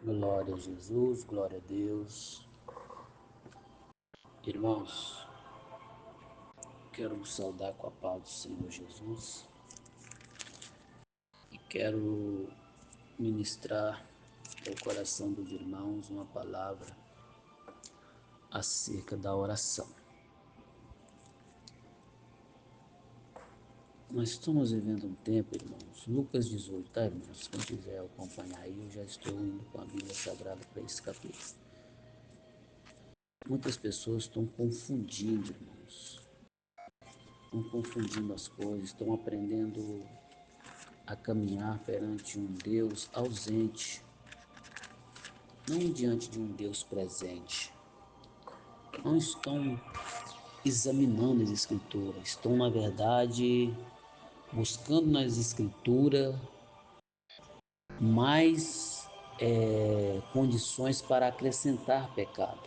Glória a Jesus, glória a Deus. Irmãos, quero vos saudar com a paz do Senhor Jesus e quero ministrar ao coração dos irmãos uma palavra acerca da oração. Nós estamos vivendo um tempo, irmãos, Lucas 18, tá, irmãos? Quem quiser acompanhar aí, eu já estou indo com a Bíblia Sagrada para esse capítulo. Muitas pessoas estão confundindo, irmãos. Estão confundindo as coisas, estão aprendendo a caminhar perante um Deus ausente, não diante de um Deus presente. Não estão examinando as Escrituras, estão, na verdade, buscando nas Escrituras mais condições para acrescentar pecado.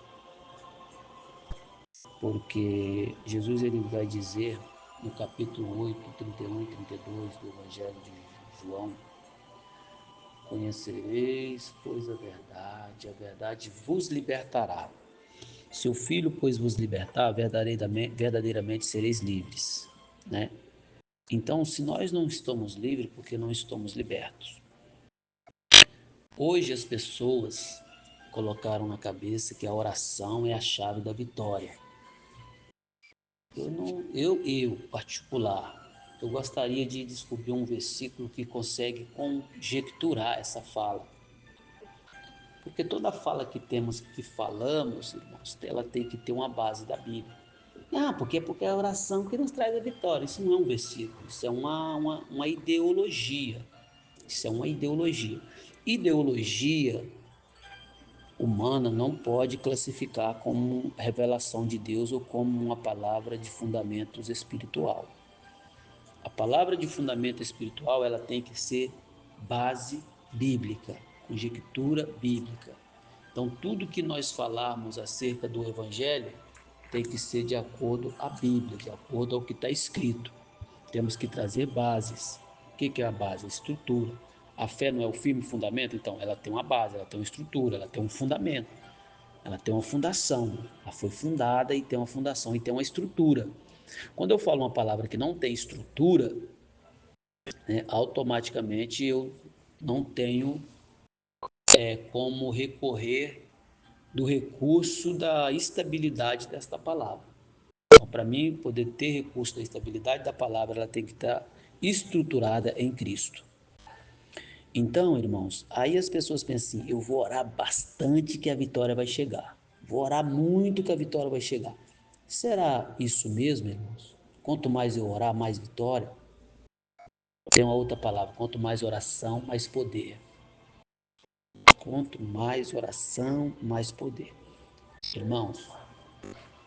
Porque Jesus ele vai dizer no capítulo 8, 31 e 32 do Evangelho de João: conhecereis, pois, a verdade vos libertará. Se o Filho, pois, vos libertar, verdadeiramente sereis livres, né? Então, se nós não estamos livres, porque não estamos libertos. Hoje as pessoas colocaram na cabeça que a oração é a chave da vitória. Eu particular, eu gostaria de descobrir um versículo que consegue conjecturar essa fala. Porque toda fala que falamos, irmãos, ela tem que ter uma base da Bíblia. Ah, porque é a oração que nos traz a vitória. Isso não é um versículo, isso é uma ideologia. Isso é uma ideologia. Ideologia humana não pode classificar como revelação de Deus ou como uma palavra de fundamentos espiritual. A palavra de fundamento espiritual, ela tem que ser base bíblica, conjectura bíblica. Então, tudo que nós falarmos acerca do Evangelho tem que ser de acordo à Bíblia, de acordo ao que está escrito. Temos que trazer bases. O que é a base? A estrutura. A fé não é o firme fundamento? Então, ela tem uma base, ela tem uma estrutura, ela tem um fundamento, ela tem uma fundação. Ela foi fundada e tem uma fundação e tem uma estrutura. Quando eu falo uma palavra que não tem estrutura, né, automaticamente eu não tenho como recorrer do recurso da estabilidade desta palavra. Então, para mim, poder ter recurso da estabilidade da palavra, ela tem que estar estruturada em Cristo. Então, irmãos, aí as pessoas pensam assim: eu vou orar bastante que a vitória vai chegar. Vou orar muito que a vitória vai chegar. Será isso mesmo, irmãos? Quanto mais eu orar, mais vitória. Tem uma outra palavra: quanto mais oração, mais poder. Quanto mais oração, mais poder. Irmãos,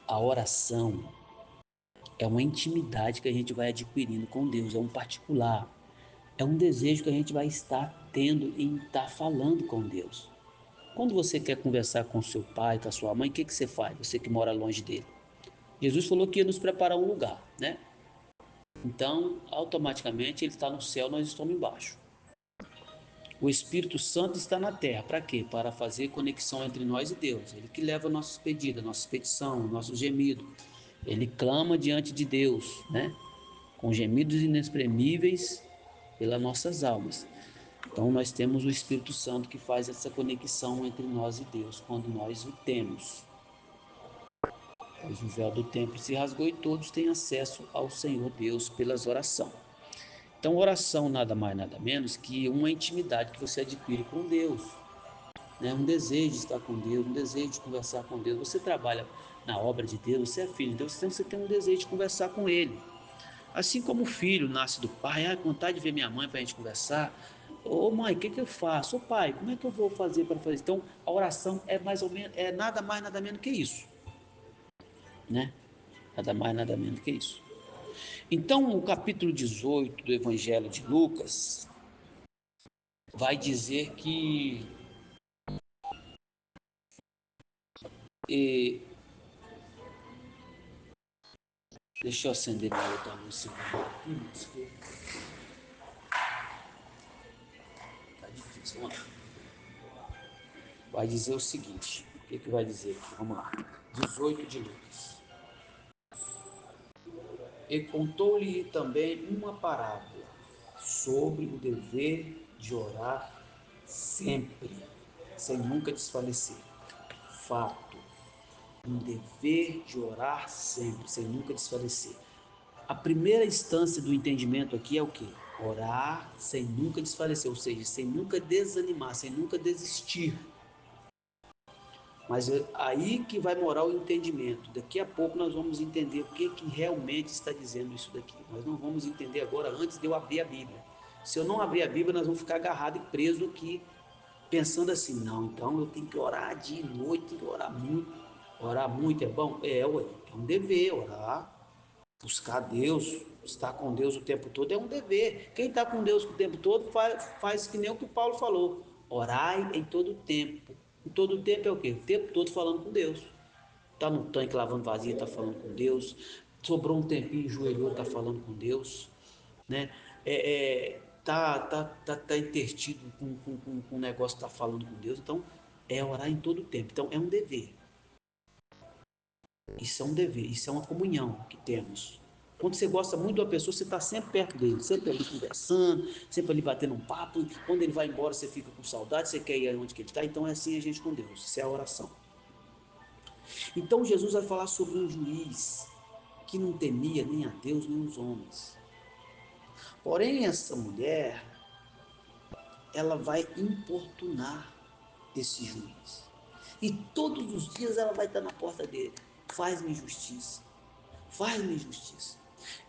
a oração é uma intimidade que a gente vai adquirindo com Deus, é um particular, é um desejo que a gente vai estar tendo em estar falando com Deus. Quando você quer conversar com seu pai, com a sua mãe, o que você faz? Você que mora longe dele. Jesus falou que ia nos preparar um lugar, né? Então, automaticamente, ele está no céu, nós estamos embaixo. O Espírito Santo está na terra. Para quê? Para fazer conexão entre nós e Deus. Ele que leva nossos pedidos, nossa petição, nosso gemido. Ele clama diante de Deus, né? Com gemidos inexprimíveis pelas nossas almas. Então nós temos o Espírito Santo que faz essa conexão entre nós e Deus quando nós o temos. Pois o véu do templo se rasgou e todos têm acesso ao Senhor Deus pelas orações. Então oração nada mais nada menos que uma intimidade que você adquire com Deus, né? Um desejo de estar com Deus, um desejo de conversar com Deus. Você trabalha na obra de Deus, você é filho de Deus, então você tem um desejo de conversar com Ele. Assim como o filho nasce do pai, vontade de ver minha mãe para a gente conversar. Ô mãe, o que eu faço? Ô pai, como é que eu vou fazer para fazer isso? Então, a oração é mais ou menos, é nada mais, nada menos que isso, né? Nada mais, nada menos que isso. Então, o capítulo 18 do Evangelho de Lucas vai dizer que eh, deixa eu acender minha outra luz aqui, mas tá difícil, vamos lá. vai dizer o seguinte, o que vai dizer aqui? Vamos lá, 18 de Lucas. E contou-lhe também uma parábola sobre o dever de orar sempre, sem nunca desfalecer. Fato, um dever de orar sempre, sem nunca desfalecer. A primeira instância do entendimento aqui é o quê? Orar sem nunca desfalecer, ou seja, sem nunca desanimar, sem nunca desistir. Mas é aí que vai morar o entendimento. Daqui a pouco nós vamos entender o que realmente está dizendo isso daqui. Nós não vamos entender agora antes de eu abrir a Bíblia. Se eu não abrir a Bíblia, nós vamos ficar agarrados e presos aqui, pensando assim, não, então eu tenho que orar dia e noite, tenho que orar muito. Orar muito é bom? É, ué, é um dever orar. Buscar Deus, estar com Deus o tempo todo é um dever. Quem está com Deus o tempo todo faz que nem o que Paulo falou. Orai em todo tempo. Em todo tempo é o quê? O tempo todo falando com Deus. Está no tanque lavando vazio, está falando com Deus. Sobrou um tempinho, joelhou, está falando com Deus. Né? Tá intertido com o negócio, está falando com Deus. Então, é orar em todo tempo. Então, é um dever. Isso é um dever, isso é uma comunhão que temos. Quando você gosta muito de uma pessoa, você está sempre perto dele, sempre ali conversando, sempre ali batendo um papo. Quando ele vai embora, você fica com saudade, você quer ir onde que ele está. Então é assim a gente com Deus, isso é a oração. Então Jesus vai falar sobre um juiz que não temia nem a Deus nem os homens. Porém, essa mulher, ela vai importunar esse juiz. E todos os dias ela vai estar na porta dele. Faz-me justiça. Faz-me justiça.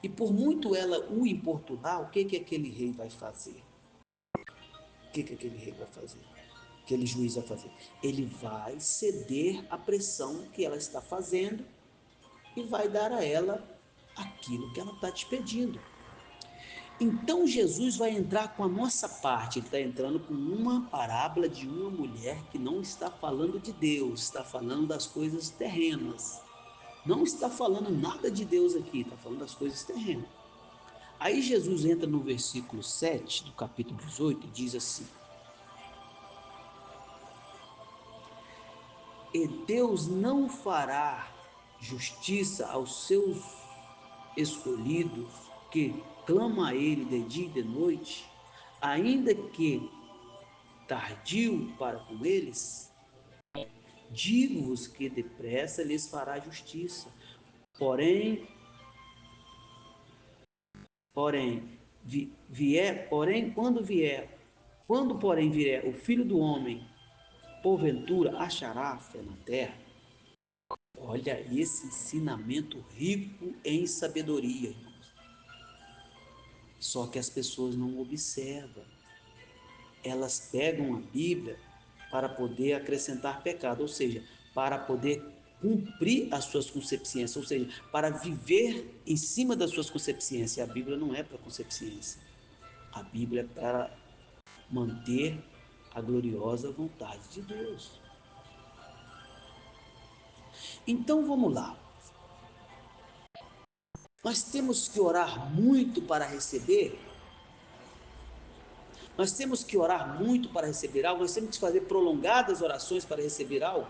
E por muito ela o importunar, o que aquele rei vai fazer? O que aquele rei vai fazer? Aquele juiz vai fazer? Ele vai ceder à pressão que ela está fazendo e vai dar a ela aquilo que ela está te pedindo. Então Jesus vai entrar com a nossa parte, ele está entrando com uma parábola de uma mulher que não está falando de Deus, está falando das coisas terrenas. Não está falando nada de Deus aqui, está falando das coisas terrenas. Aí Jesus entra no versículo 7 do capítulo 18 e diz assim: E Deus não fará justiça aos seus escolhidos, que clama a Ele de dia e de noite, ainda que tardio para com eles? Digo-vos que depressa lhes fará justiça. Porém, quando porém vier o Filho do Homem, porventura achará fé na terra? Olha esse ensinamento rico em sabedoria, irmãos. Só que as pessoas não observam. Elas pegam a Bíblia para poder acrescentar pecado, ou seja, para poder cumprir as suas concupiscências, ou seja, para viver em cima das suas concupiscências. A Bíblia não é para concupiscência. A Bíblia é para manter a gloriosa vontade de Deus. Então vamos lá. Nós temos que orar muito para receber. Nós temos que orar muito para receber algo. Nós temos que fazer prolongadas orações para receber algo.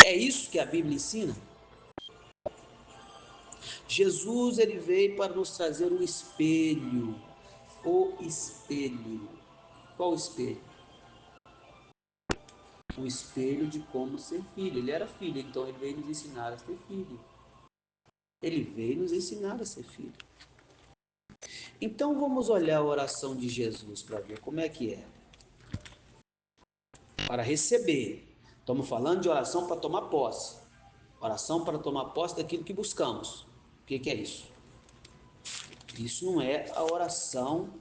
É isso que a Bíblia ensina. Jesus, ele veio para nos trazer um espelho. O espelho. Qual espelho? O espelho de como ser filho. Ele era filho, então ele veio nos ensinar a ser filho. Ele veio nos ensinar a ser filho. Então vamos olhar a oração de Jesus para ver como é que é. Para receber. Estamos falando de oração para tomar posse. Oração para tomar posse daquilo que buscamos. O que é isso? Isso não é a oração.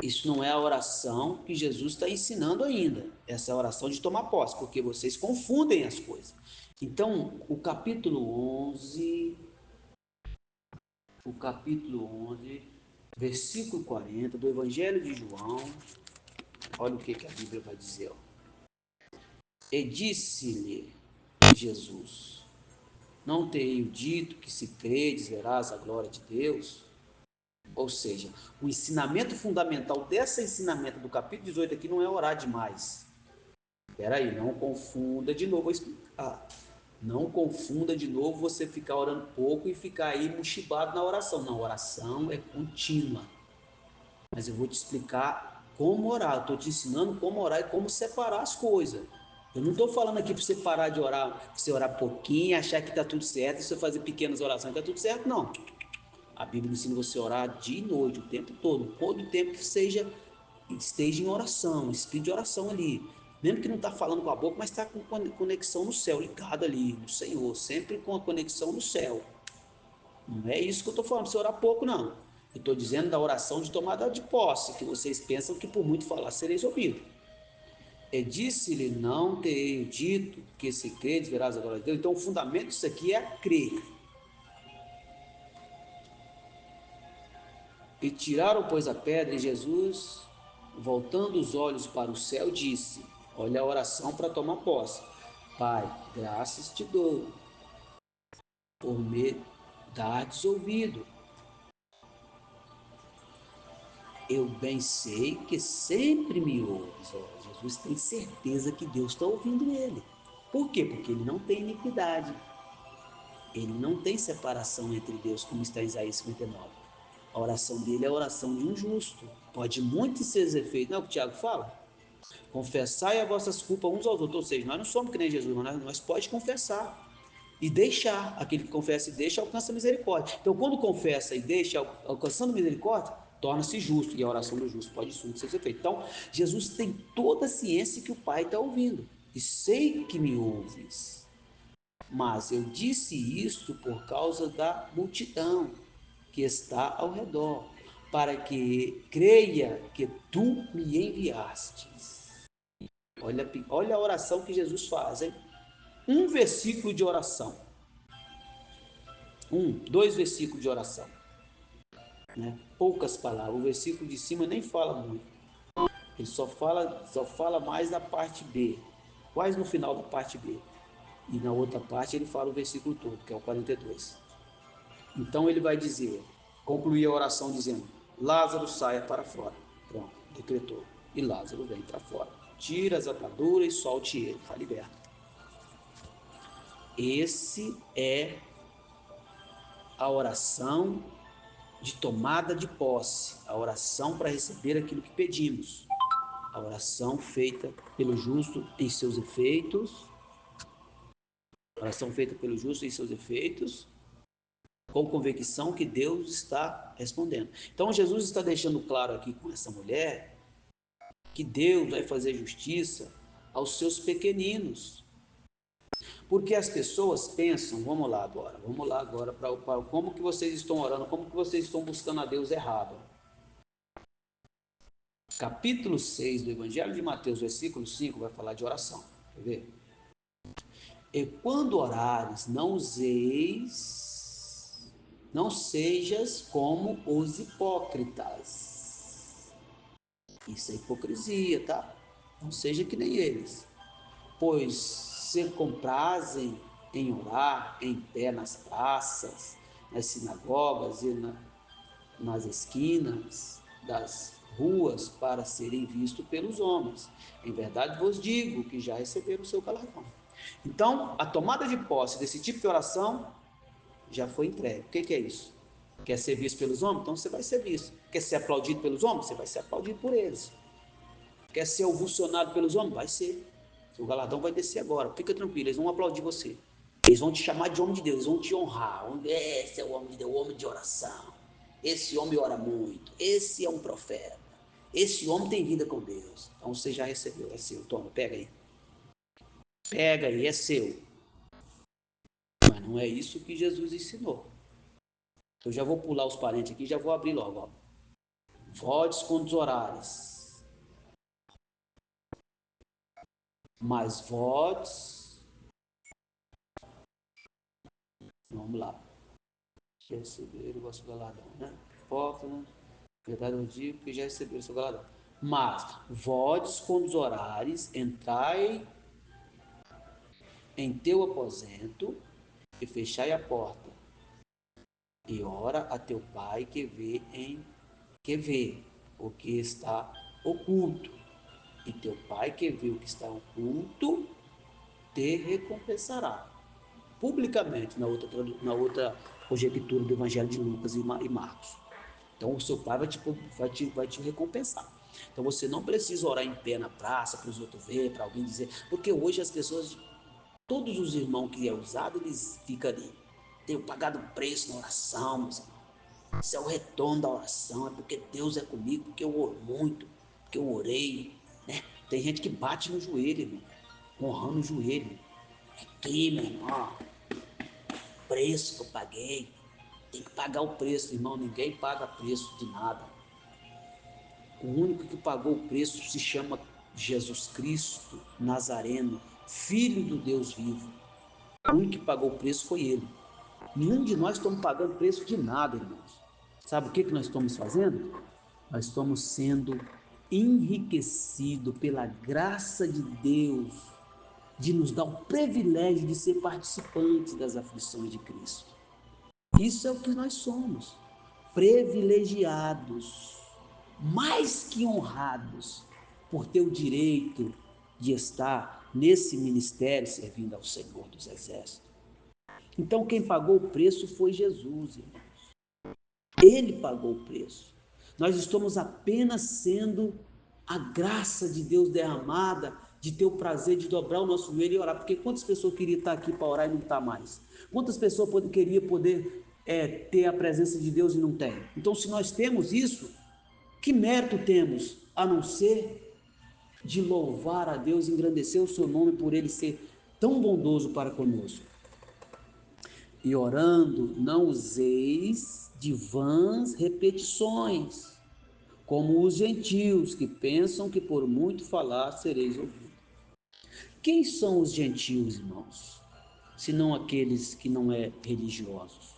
Isso não é a oração que Jesus está ensinando ainda. Essa é a oração de tomar posse, porque vocês confundem as coisas. Então, o capítulo 11, versículo 40 do Evangelho de João, olha o que a Bíblia vai dizer. Ó. E disse-lhe Jesus: Não tenho dito que se credes verás a glória de Deus? Ou seja, o ensinamento fundamental desse ensinamento do capítulo 18 aqui não é orar demais. Peraí, não confunda de novo, vou explicar. Não confunda de novo você ficar orando pouco e ficar aí mochibado na oração. Não, oração é contínua. Mas eu vou te explicar como orar. Eu estou te ensinando como orar e como separar as coisas. Eu não estou falando aqui para você parar de orar, para você orar pouquinho, achar que está tudo certo, e você fazer pequenas orações, está tudo certo, não. A Bíblia ensina você a orar dia e noite, o tempo todo o tempo que esteja em oração, espírito de oração ali. Mesmo que não está falando com a boca, mas está com conexão no céu, ligado ali no Senhor, sempre com a conexão no céu. Não é isso que eu estou falando, você orar pouco, não. Eu estou dizendo da oração de tomada de posse, que vocês pensam que por muito falar sereis ouvido. Disse-lhe, não terei dito que se credes verás a glória de Deus. Então o fundamento disso aqui é crer. E tiraram, pois, a pedra, e Jesus, voltando os olhos para o céu, disse: olha a oração para tomar posse. Pai, graças te dou, por me dardes ouvido. Eu bem sei que sempre me ouves. Oh, Jesus tem certeza que Deus está ouvindo ele. Por quê? Porque ele não tem iniquidade. Ele não tem separação entre Deus, como está em Isaías 59. A oração dele é a oração de um justo. Pode muito ser efeito. Não é o que o Tiago fala? Confessai as vossas culpas uns aos outros. Ou seja, nós não somos que nem Jesus, mas nós pode confessar e deixar. Aquele que confessa e deixa alcança a misericórdia. Então, quando confessa e deixa, alcançando misericórdia, torna-se justo. E a oração do justo pode isso ser feita. Então, Jesus tem toda a ciência que o Pai está ouvindo. E sei que me ouves. Mas eu disse isto por causa da multidão que está ao redor, para que creia que tu me enviastes. Olha a oração que Jesus faz, hein? Um versículo de oração. Dois versículos de oração. Né? Poucas palavras. O versículo de cima nem fala muito. Ele só fala mais da parte B. Quase no final da parte B. E na outra parte ele fala o versículo todo, que é o 42. Então ele vai dizer, concluir a oração dizendo: Lázaro saia para fora. Pronto, decretou. E Lázaro vem para fora. Tira as ataduras e solte ele, está liberto. Esse é a oração de tomada de posse, a oração para receber aquilo que pedimos, a oração feita pelo justo em seus efeitos, oração feita pelo justo em seus efeitos, com convicção que Deus está respondendo. Então Jesus está deixando claro aqui com essa mulher que Deus vai fazer justiça aos seus pequeninos. Porque as pessoas pensam, vamos lá agora para como que vocês estão orando, como que vocês estão buscando a Deus errado. Capítulo 6 do Evangelho de Mateus, versículo 5, vai falar de oração. Quer ver? E quando orares, não sejas como os hipócritas. Isso é hipocrisia, tá? Não seja que nem eles. Pois se comprazem em orar em pé nas praças, nas sinagogas e nas esquinas das ruas para serem vistos pelos homens. Em verdade vos digo que já receberam o seu galardão. Então, a tomada de posse desse tipo de oração já foi entregue. O que é isso? Quer ser visto pelos homens? Então você vai ser visto. Quer ser aplaudido pelos homens? Você vai ser aplaudido por eles. Quer ser ovacionado pelos homens? Vai ser. Seu galardão vai descer agora. Fica tranquilo, eles vão aplaudir você. Eles vão te chamar de homem de Deus, eles vão te honrar. Esse é o homem de Deus, o homem de oração. Esse homem ora muito. Esse é um profeta. Esse homem tem vida com Deus. Então você já recebeu, é seu. Toma, pega aí. Pega aí, é seu. Mas não é isso que Jesus ensinou. Eu já vou pular os parentes aqui, já vou abrir logo. Ó. Vodes quando orares, mas vodes. Vamos lá. Receber o vosso galardão, né? Foca, né? Verdade eu digo que já receberam o seu galardão. Mas vodes quando orares, entrai em teu aposento e fechai a porta. E ora a teu pai que vê o que está oculto. E teu pai que vê o que está oculto, te recompensará. Publicamente, na outra conjectura do Evangelho de Lucas e Marcos. Então, o seu pai vai te recompensar. Então, você não precisa orar em pé na praça para os outros verem, para alguém dizer. Porque hoje as pessoas, todos os irmãos que é usado, eles ficam ali. Tenho pagado preço na oração, meus irmãos. Isso é o retorno da oração, é porque Deus é comigo, porque eu oro muito, porque eu orei, né? Tem gente que bate no joelho, irmão, honrando o joelho. Aqui, meu irmão, preço que eu paguei, tem que pagar o preço, irmão, ninguém paga preço de nada. O único que pagou o preço se chama Jesus Cristo Nazareno, Filho do Deus vivo. O único que pagou o preço foi ele. Nenhum de nós estamos pagando preço de nada, irmãos. Sabe o que nós estamos fazendo? Nós estamos sendo enriquecidos pela graça de Deus, de nos dar o privilégio de ser participantes das aflições de Cristo. Isso é o que nós somos, privilegiados, mais que honrados, por ter o direito de estar nesse ministério servindo ao Senhor dos Exércitos. Então, quem pagou o preço foi Jesus, irmão. Ele pagou o preço. Nós estamos apenas sendo a graça de Deus derramada, de ter o prazer de dobrar o nosso joelho e orar. Porque quantas pessoas queriam estar aqui para orar e não está mais? Quantas pessoas queriam poder ter a presença de Deus e não tem? Então, se nós temos isso, que mérito temos a não ser de louvar a Deus, engrandecer o seu nome por ele ser tão bondoso para conosco? E orando, não useis de vãs repetições, como os gentios que pensam que por muito falar sereis ouvidos. Quem são os gentios, irmãos? Senão aqueles que não é religiosos.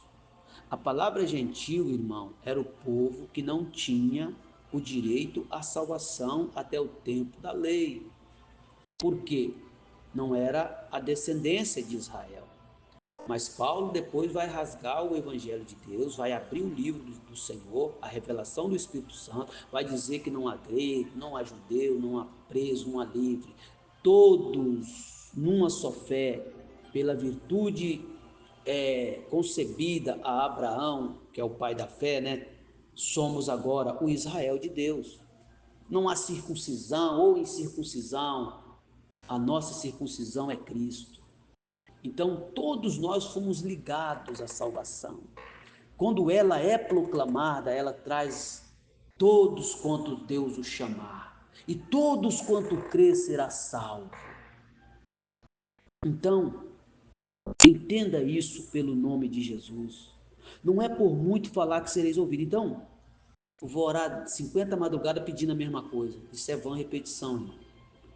A palavra gentil, irmão, era o povo que não tinha o direito à salvação até o tempo da lei. Por quê? Não era a descendência de Israel. Mas Paulo depois vai rasgar o Evangelho de Deus, vai abrir o livro do Senhor, a revelação do Espírito Santo, vai dizer que não há grego, não há judeu, não há preso, não há livre, todos numa só fé, pela virtude concebida a Abraão, que é o pai da fé, né? Somos agora o Israel de Deus. Não há circuncisão ou incircuncisão, a nossa circuncisão é Cristo. Então, todos nós fomos ligados à salvação. Quando ela é proclamada, ela traz todos quanto Deus o chamar, e todos quanto crer será salvo. Então, entenda isso pelo nome de Jesus. Não é por muito falar que sereis ouvidos. Então, eu vou orar 50 madrugadas pedindo a mesma coisa. Isso é vã repetição, irmão.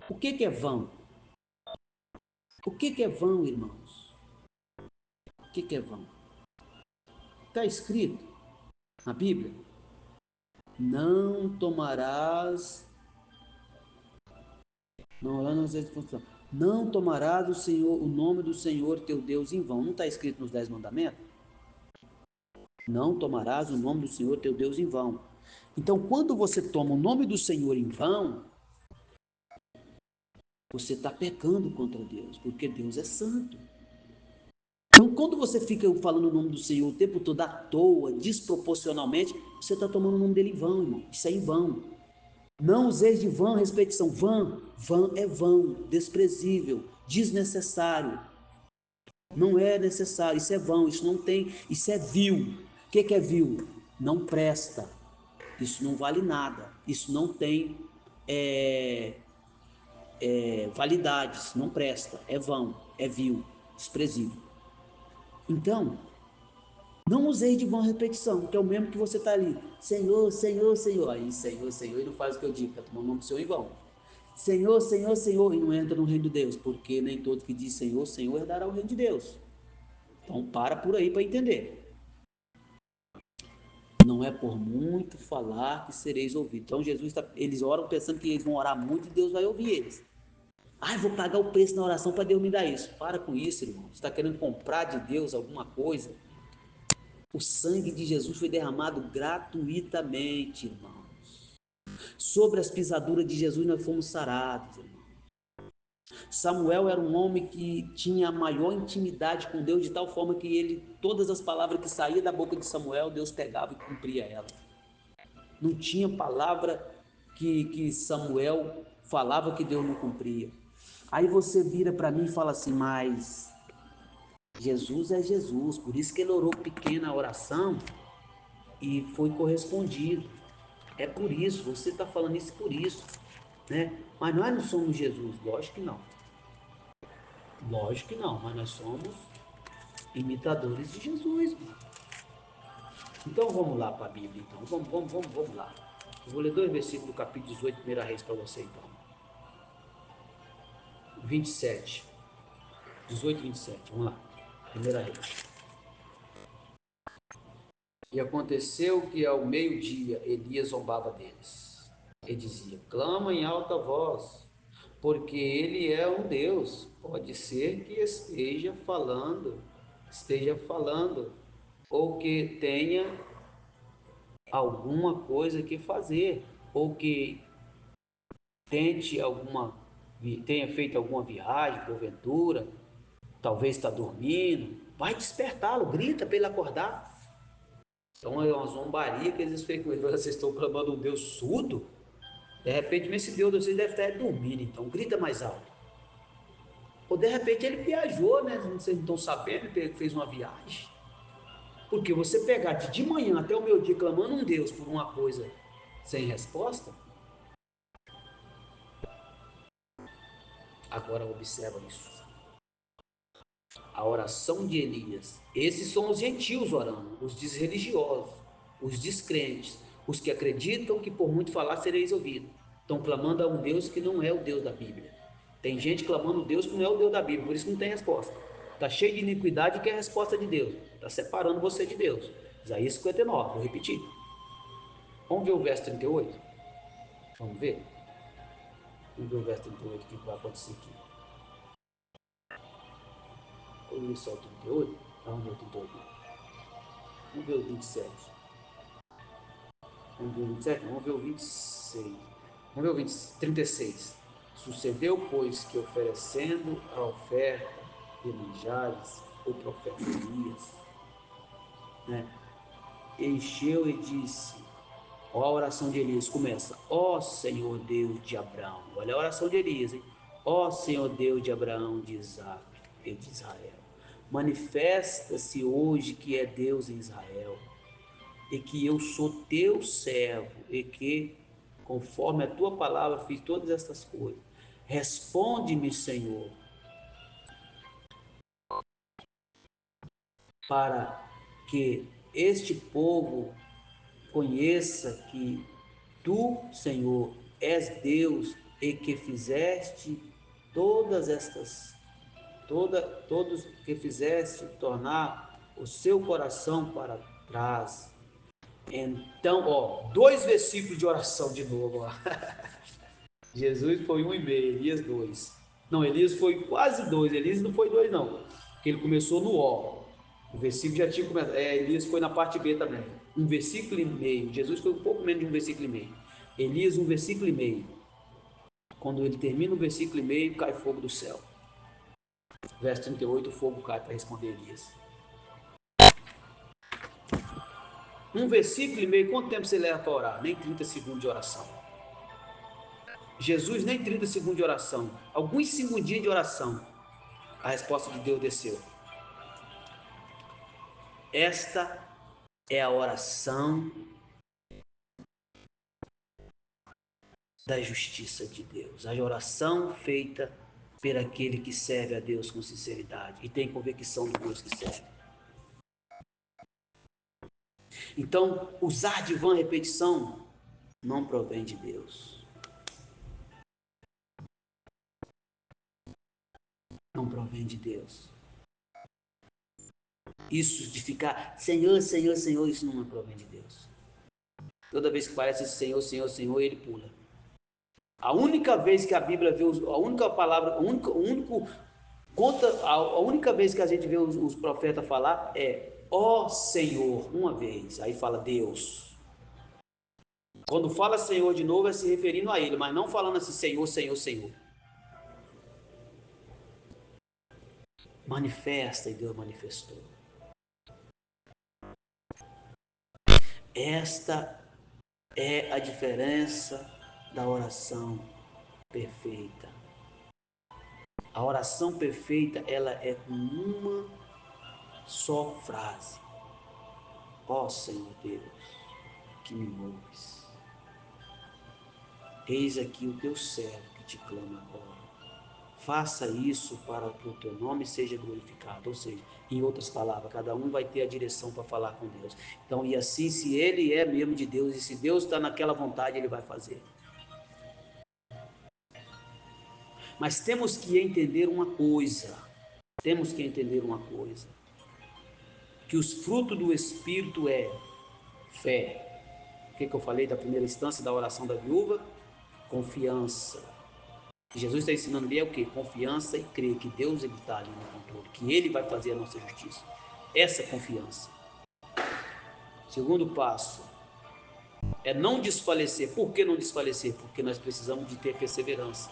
O que é vão? O que é vão, irmãos? O que é vão? Está escrito na Bíblia: não tomarás, não tomarás o nome do Senhor teu Deus em vão. Não está escrito nos 10 mandamentos? Não tomarás o nome do Senhor teu Deus em vão. Então, quando você toma o nome do Senhor em vão, você está pecando contra Deus, porque Deus é santo. Então, quando você fica falando o nome do Senhor o tempo todo à toa, desproporcionalmente, você está tomando o nome dele em vão, irmão. Isso é em vão. Não useis de vã repetição. Vã é vão, desprezível, desnecessário. Não é necessário, isso é vão, isso não tem, isso é vil. O que é vil? Não presta. Isso não vale nada. Isso não tem é, validade, isso não presta. É vão, é vil, desprezível. Então, não usei de vã repetição, que é o mesmo que você está ali. Senhor, Senhor, Senhor. Aí, Senhor, Senhor, e não faz o que eu digo, está tomando o nome do Senhor em vão. Senhor, Senhor, Senhor, e não entra no reino de Deus, porque nem todo que diz Senhor, Senhor, herdará o reino de Deus. Então, para por aí para entender. Não é por muito falar que sereis ouvidos. Então, eles oram pensando que eles vão orar muito e Deus vai ouvir eles. Ah, eu vou pagar o preço na oração para Deus me dar isso. Para com isso, irmão. Você está querendo comprar de Deus alguma coisa? O sangue de Jesus foi derramado gratuitamente, irmãos. Sobre as pisaduras de Jesus nós fomos sarados, irmão. Samuel era um homem que tinha maior intimidade com Deus, de tal forma que todas as palavras que saíam da boca de Samuel, Deus pegava e cumpria ela. Não tinha palavra que Samuel falava que Deus não cumpria. Aí você vira para mim e fala assim, mas Jesus é Jesus, por isso que ele orou pequena oração e foi correspondido. É por isso, você está falando isso por isso, né? Mas nós não somos Jesus, lógico que não. Lógico que não, mas nós somos imitadores de Jesus, mano. Então vamos lá para a Bíblia, então. Vamos lá. Eu vou ler 2 versículos do capítulo 18, 1 Reis para você, então. 27. 18, 27. Vamos lá. 1 Reis. E aconteceu que ao meio-dia Elias zombava deles. E dizia: clama em alta voz, porque ele é um Deus. Pode ser que esteja falando, ou que tenha alguma coisa que fazer, ou que tenha feito alguma viagem, porventura, talvez está dormindo. Vai despertá-lo, grita para ele acordar. Então é uma zombaria que eles fez com ele. Vocês estão clamando um Deus surdo? De repente, esse Deus de vocês deve estar dormindo, então grita mais alto. Ou de repente ele viajou, né? Vocês não estão sabendo que ele fez uma viagem. Porque você pegar de manhã até o meio dia clamando um Deus por uma coisa sem resposta, agora observa isso. A oração de Elias. Esses são os gentios orando, os desreligiosos, os descrentes, os que acreditam que por muito falar sereis ouvidos. Estão clamando a um Deus que não é o Deus da Bíblia. Tem gente clamando a Deus que não é o Deus da Bíblia, por isso que não tem resposta. Está cheio de iniquidade e quer a resposta de Deus. Está separando você de Deus. Isaías 59, vou repetir. Vamos ver o verso 38? Vamos ver? Vamos ver o verso 38, o que vai acontecer aqui. Vamos ver só o 38? Vamos ver o 38. Vamos ver o 27. Vamos ver o 27? Vamos ver o 26. Vamos ver o 20, 36. Sucedeu, pois, que oferecendo a oferta de manjares, o profeta Elias, né, encheu e disse, ó, a oração de Elias começa, ó Senhor Deus de Abraão, olha a oração de Elias, hein? Ó Senhor Deus de Abraão, de Isaac e de Israel, manifesta-se hoje que é Deus em Israel, e que eu sou teu servo, e que, conforme a tua palavra, fiz todas estas coisas. Responde-me, Senhor, para que este povo conheça que tu, Senhor, és Deus e que fizeste todas estas, todos que fizeste tornar o seu coração para trás. Então, ó, 2 versículos de oração de novo, ó. Jesus foi 1,5, Elias 2. Não, Elias foi quase 2, Elias não foi 2 não, porque ele começou no O. O versículo já tinha começado, Elias foi na parte B também. 1,5 versículo. Jesus foi um pouco menos de 1,5 versículo. Elias 1,5 versículo. Quando ele termina o versículo e meio, cai fogo do céu. Verso 38, o fogo cai para responder Elias. 1,5 versículo, quanto tempo você leva para orar? Nem 30 segundos de oração. Jesus nem 30 segundos de oração. Alguns segundinhos de oração. A resposta de Deus desceu. Esta é a oração da justiça de Deus. A oração feita por aquele que serve a Deus com sinceridade e tem convicção do Deus que serve. Então, usar de vã repetição não provém de Deus. Não provém de Deus. Isso de ficar Senhor, Senhor, Senhor, isso não provém de Deus. Toda vez que parece Senhor, Senhor, Senhor, ele pula. A única vez que a Bíblia vê, a única palavra, a única vez que a gente vê os profetas falar é ó Senhor, uma vez, aí fala Deus. Quando fala Senhor de novo, é se referindo a ele, mas não falando assim, Senhor, Senhor, Senhor. Manifesta, e Deus manifestou. Esta é a diferença da oração perfeita. A oração perfeita, ela é com uma só frase. Ó Senhor Deus, que me ouves. Eis aqui o teu servo que te clama agora. Faça isso para que o teu nome seja glorificado. Ou seja, em outras palavras, cada um vai ter a direção para falar com Deus. Então, e assim, se ele é mesmo de Deus, e se Deus está naquela vontade, ele vai fazer. Mas temos que entender uma coisa. Temos que entender uma coisa. Que os frutos do Espírito é fé. O que eu falei da primeira instância da oração da viúva? Confiança. Jesus está ensinando ali é o quê? Confiança e crer que Deus está ali no controle, que Ele vai fazer a nossa justiça. Essa confiança. Segundo passo é não desfalecer. Por que não desfalecer? Porque nós precisamos de ter perseverança.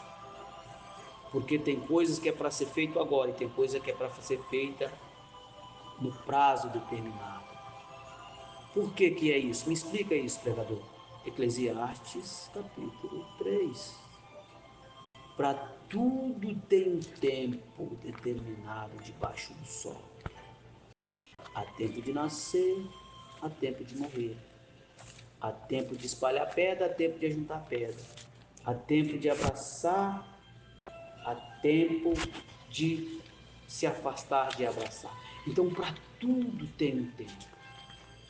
Porque tem coisas que é para ser feito agora e tem coisa que é para ser feita no prazo determinado. Por que que é isso? Me explica isso, pregador. Eclesiastes, capítulo 3. Para tudo tem um tempo determinado debaixo do sol. Há tempo de nascer, há tempo de morrer. Há tempo de espalhar pedra, há tempo de ajuntar pedra. Há tempo de abraçar, há tempo de se afastar de abraçar. Então, para tudo tem um tempo.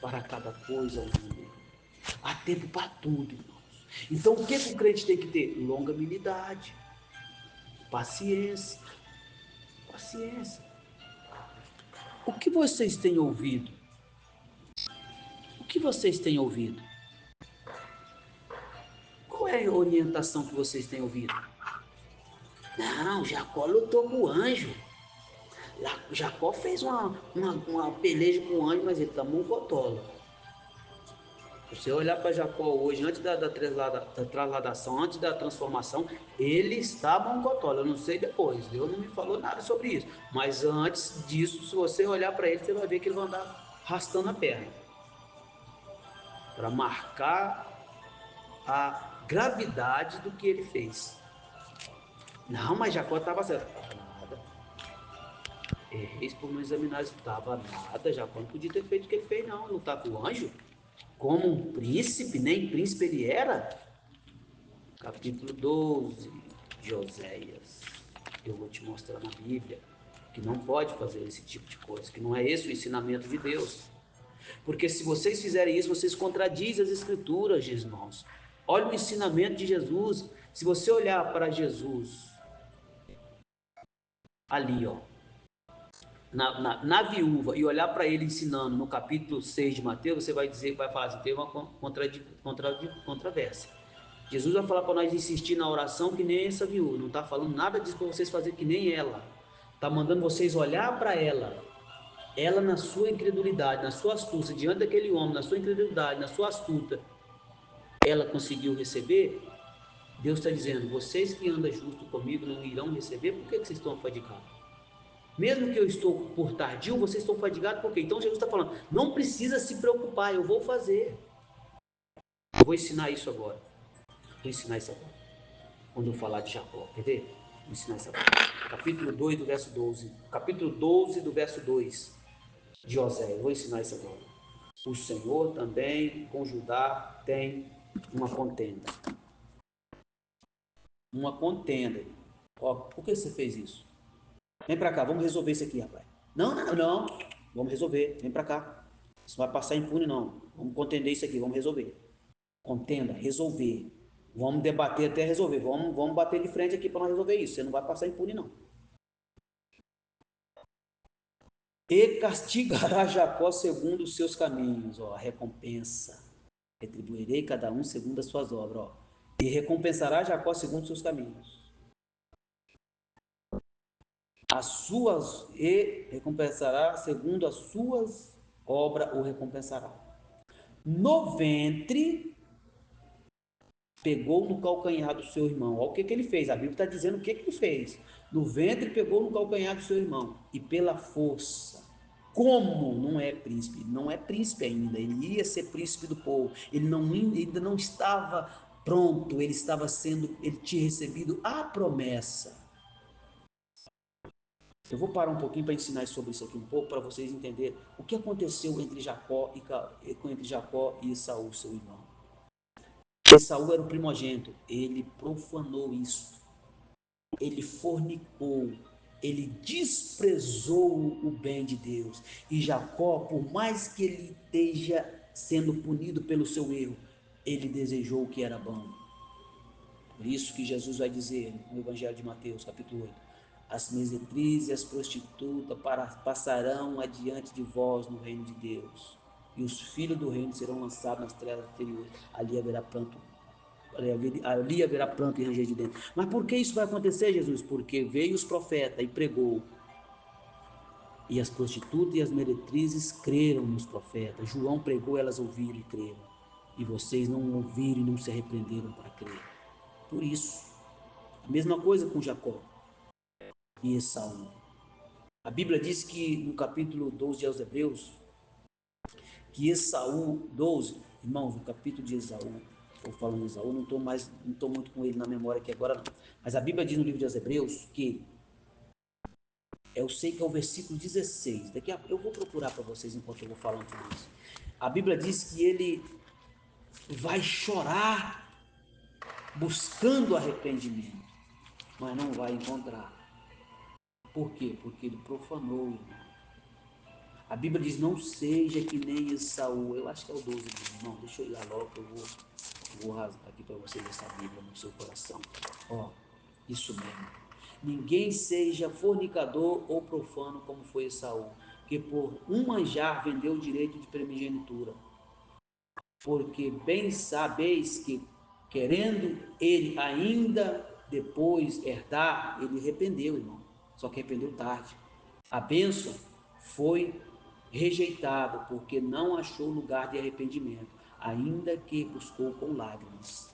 Para cada coisa um momento. Há tempo para tudo, irmãos. Então, o que o crente tem que ter? Longanimidade, paciência. Paciência. O que vocês têm ouvido? O que vocês têm ouvido? Qual é a orientação que vocês têm ouvido? Não, Jacó lutou com o anjo. Jacó fez uma peleja com o anjo, mas ele tomou um cotola. Se você olhar para Jacó hoje, antes da trasladação, antes da transformação, ele estava um cotola. Eu não sei depois, Deus não me falou nada sobre isso. Mas antes disso, se você olhar para ele, você vai ver que ele vai andar arrastando a perna. Para marcar a gravidade do que ele fez. Não, mas Jacó estava certo. Estava nada. Eis por não examinar isso. Estava nada. Jacó não podia ter feito o que ele fez, não. Lutar com o anjo. Como um príncipe, nem príncipe ele era. Capítulo 12 de Oséias. Eu vou te mostrar na Bíblia que não pode fazer esse tipo de coisa, que não é esse o ensinamento de Deus. Porque se vocês fizerem isso, vocês contradizem as escrituras, irmãos. Olha o ensinamento de Jesus. Se você olhar para Jesus ali, ó, na viúva, e olhar para ele ensinando no capítulo 6 de Mateus, você vai dizer, vai falar assim, tem uma controvérsia. Jesus vai falar para nós insistir na oração que nem essa viúva, não está falando nada disso para vocês fazerem que nem ela. Está mandando vocês olhar para ela na sua incredulidade, na sua astúcia, diante daquele homem, na sua incredulidade, na sua astúcia, ela conseguiu receber. Deus está dizendo, vocês que andam justo comigo não irão receber, por que vocês estão afadigados? Mesmo que eu estou por tardio, vocês estão fadigados por quê? Então Jesus está falando, não precisa se preocupar, eu vou fazer. Eu vou ensinar isso agora. Vou ensinar isso agora. Quando eu falar de Jacó, quer ver? Vou ensinar isso agora. Capítulo 2 do verso 12. Capítulo 12 do verso 2 de Oséias. Vou ensinar isso agora. O Senhor também com Judá tem uma contenda. Uma contenda. Ó, por que você fez isso? Vem pra cá, vamos resolver isso aqui, rapaz. Não, não, não. Vamos resolver. Vem pra cá. Isso não vai passar impune, não. Vamos contender isso aqui, vamos resolver. Contenda, resolver. Vamos debater até resolver. Vamos bater de frente aqui para nós resolver isso. Você não vai passar impune, não. E castigará Jacó segundo os seus caminhos, ó, a recompensa. Retribuirei cada um segundo as suas obras, ó. E recompensará Jacó segundo os seus caminhos. As suas e recompensará segundo as suas obras o recompensará. No ventre pegou no calcanhar do seu irmão. Olha o que ele fez. A Bíblia está dizendo o que ele fez. No ventre pegou no calcanhar do seu irmão. E pela força. Como não é príncipe? Não é príncipe ainda. Ele ia ser príncipe do povo. Ele ainda não estava pronto. Ele tinha recebido a promessa. Eu vou parar um pouquinho para ensinar sobre isso aqui um pouco, para vocês entenderem o que aconteceu entre Jacó e Esaú, seu irmão. Esaú era o primogênito, ele profanou isso, ele fornicou, ele desprezou o bem de Deus. E Jacó, por mais que ele esteja sendo punido pelo seu erro, ele desejou o que era bom. Por isso que Jesus vai dizer no Evangelho de Mateus, capítulo 8, as meretrizes e as prostitutas passarão adiante de vós no reino de Deus, e os filhos do reino serão lançados nas trevas exteriores, ali haverá pranto e ranger de dentro. Mas por que isso vai acontecer, Jesus? Porque veio os profetas e pregou, e as prostitutas e as meretrizes creram nos profetas. João pregou, elas ouviram e creram, e vocês não ouviram e não se arrependeram para crer. Por isso, a mesma coisa com Jacó e Esaú. A Bíblia diz que no capítulo 12 aos Hebreus, que Esaú, 12, irmãos, no capítulo de Esaú, estou falando de Esaú, não estou muito com ele na memória aqui agora não, mas a Bíblia diz no livro de Hebreus que, eu sei que é o versículo 16, eu vou procurar para vocês enquanto eu vou falando sobre isso. A Bíblia diz que ele vai chorar buscando arrependimento, mas não vai encontrar. Por quê? Porque ele profanou, irmão. A Bíblia diz, não seja que nem Esaú. Eu acho que é o 12, irmão. Deixa eu ir lá logo que eu vou rasgar aqui para vocês essa Bíblia no seu coração. Ó, isso mesmo. Ninguém seja fornicador ou profano como foi Esaú, que por um manjar vendeu o direito de primogenitura. Porque bem sabeis que, querendo ele ainda depois herdar, ele arrependeu, irmão. Só que arrependeu tarde. A bênção foi rejeitada porque não achou lugar de arrependimento, ainda que buscou com lágrimas.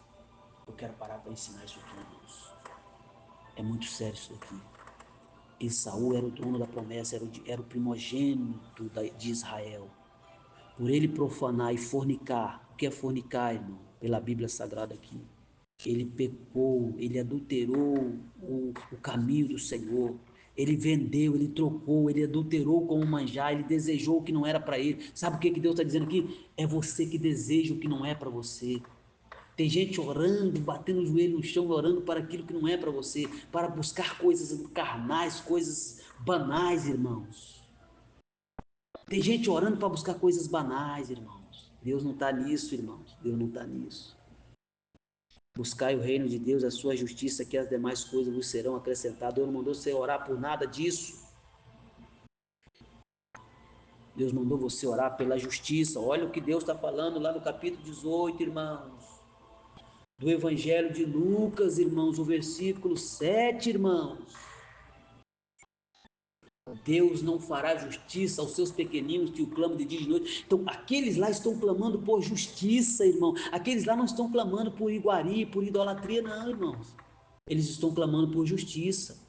Eu quero parar para ensinar isso aqui, irmãos. É muito sério isso aqui. Esaú era o dono da promessa, era o primogênito de Israel. Por ele profanar e fornicar, o que é fornicar, irmão? Pela Bíblia Sagrada aqui. Ele pecou, ele adulterou o caminho do Senhor. Ele vendeu, ele trocou, ele adulterou com o manjar, ele desejou o que não era para ele. Sabe o que Deus está dizendo aqui? É você que deseja o que não é para você. Tem gente orando, batendo o joelho no chão, orando para aquilo que não é para você, para buscar coisas carnais, coisas banais, irmãos. Tem gente orando para buscar coisas banais, irmãos. Deus não está nisso, irmãos. Deus não está nisso. Buscai o reino de Deus, a sua justiça, que as demais coisas vos serão acrescentadas. Deus não mandou você orar por nada disso. Deus mandou você orar pela justiça. Olha o que Deus está falando lá no capítulo 18, irmãos. Do Evangelho de Lucas, irmãos, o versículo 7, irmãos. Deus não fará justiça aos seus pequeninos que o clamam de dia e de noite. Então, aqueles lá estão clamando por justiça, irmão. Aqueles lá não estão clamando por iguaria, por idolatria, não, irmãos. Eles estão clamando por justiça.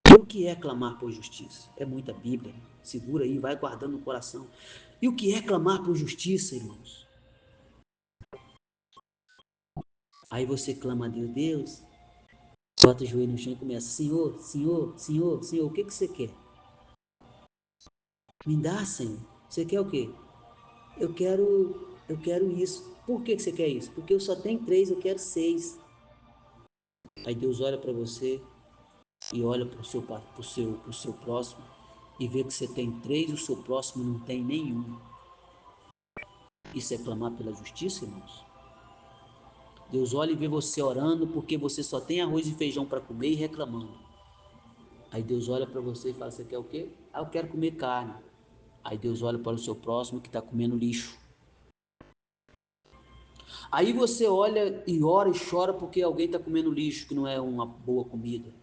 E o que é clamar por justiça? É muita Bíblia. Segura aí, vai guardando no coração. E o que é clamar por justiça, irmãos? Aí você clama a Deus, Deus, bota o joelho no chão e começa, Senhor, Senhor, Senhor, Senhor, o que você quer? Me dá, Senhor. Você quer o quê? Eu quero isso. Por que você quer isso? Porque eu só tenho 3, eu quero 6. Aí Deus olha para você e olha pro seu próximo e vê que você tem 3 e o seu próximo não tem nenhum. Isso é clamar pela justiça, irmãos? Deus olha e vê você orando porque você só tem arroz e feijão para comer e reclamando. Aí Deus olha para você e fala, você quer o quê? Ah, eu quero comer carne. Aí Deus olha para o seu próximo que está comendo lixo. Aí você olha e ora e chora porque alguém está comendo lixo, que não é uma boa comida.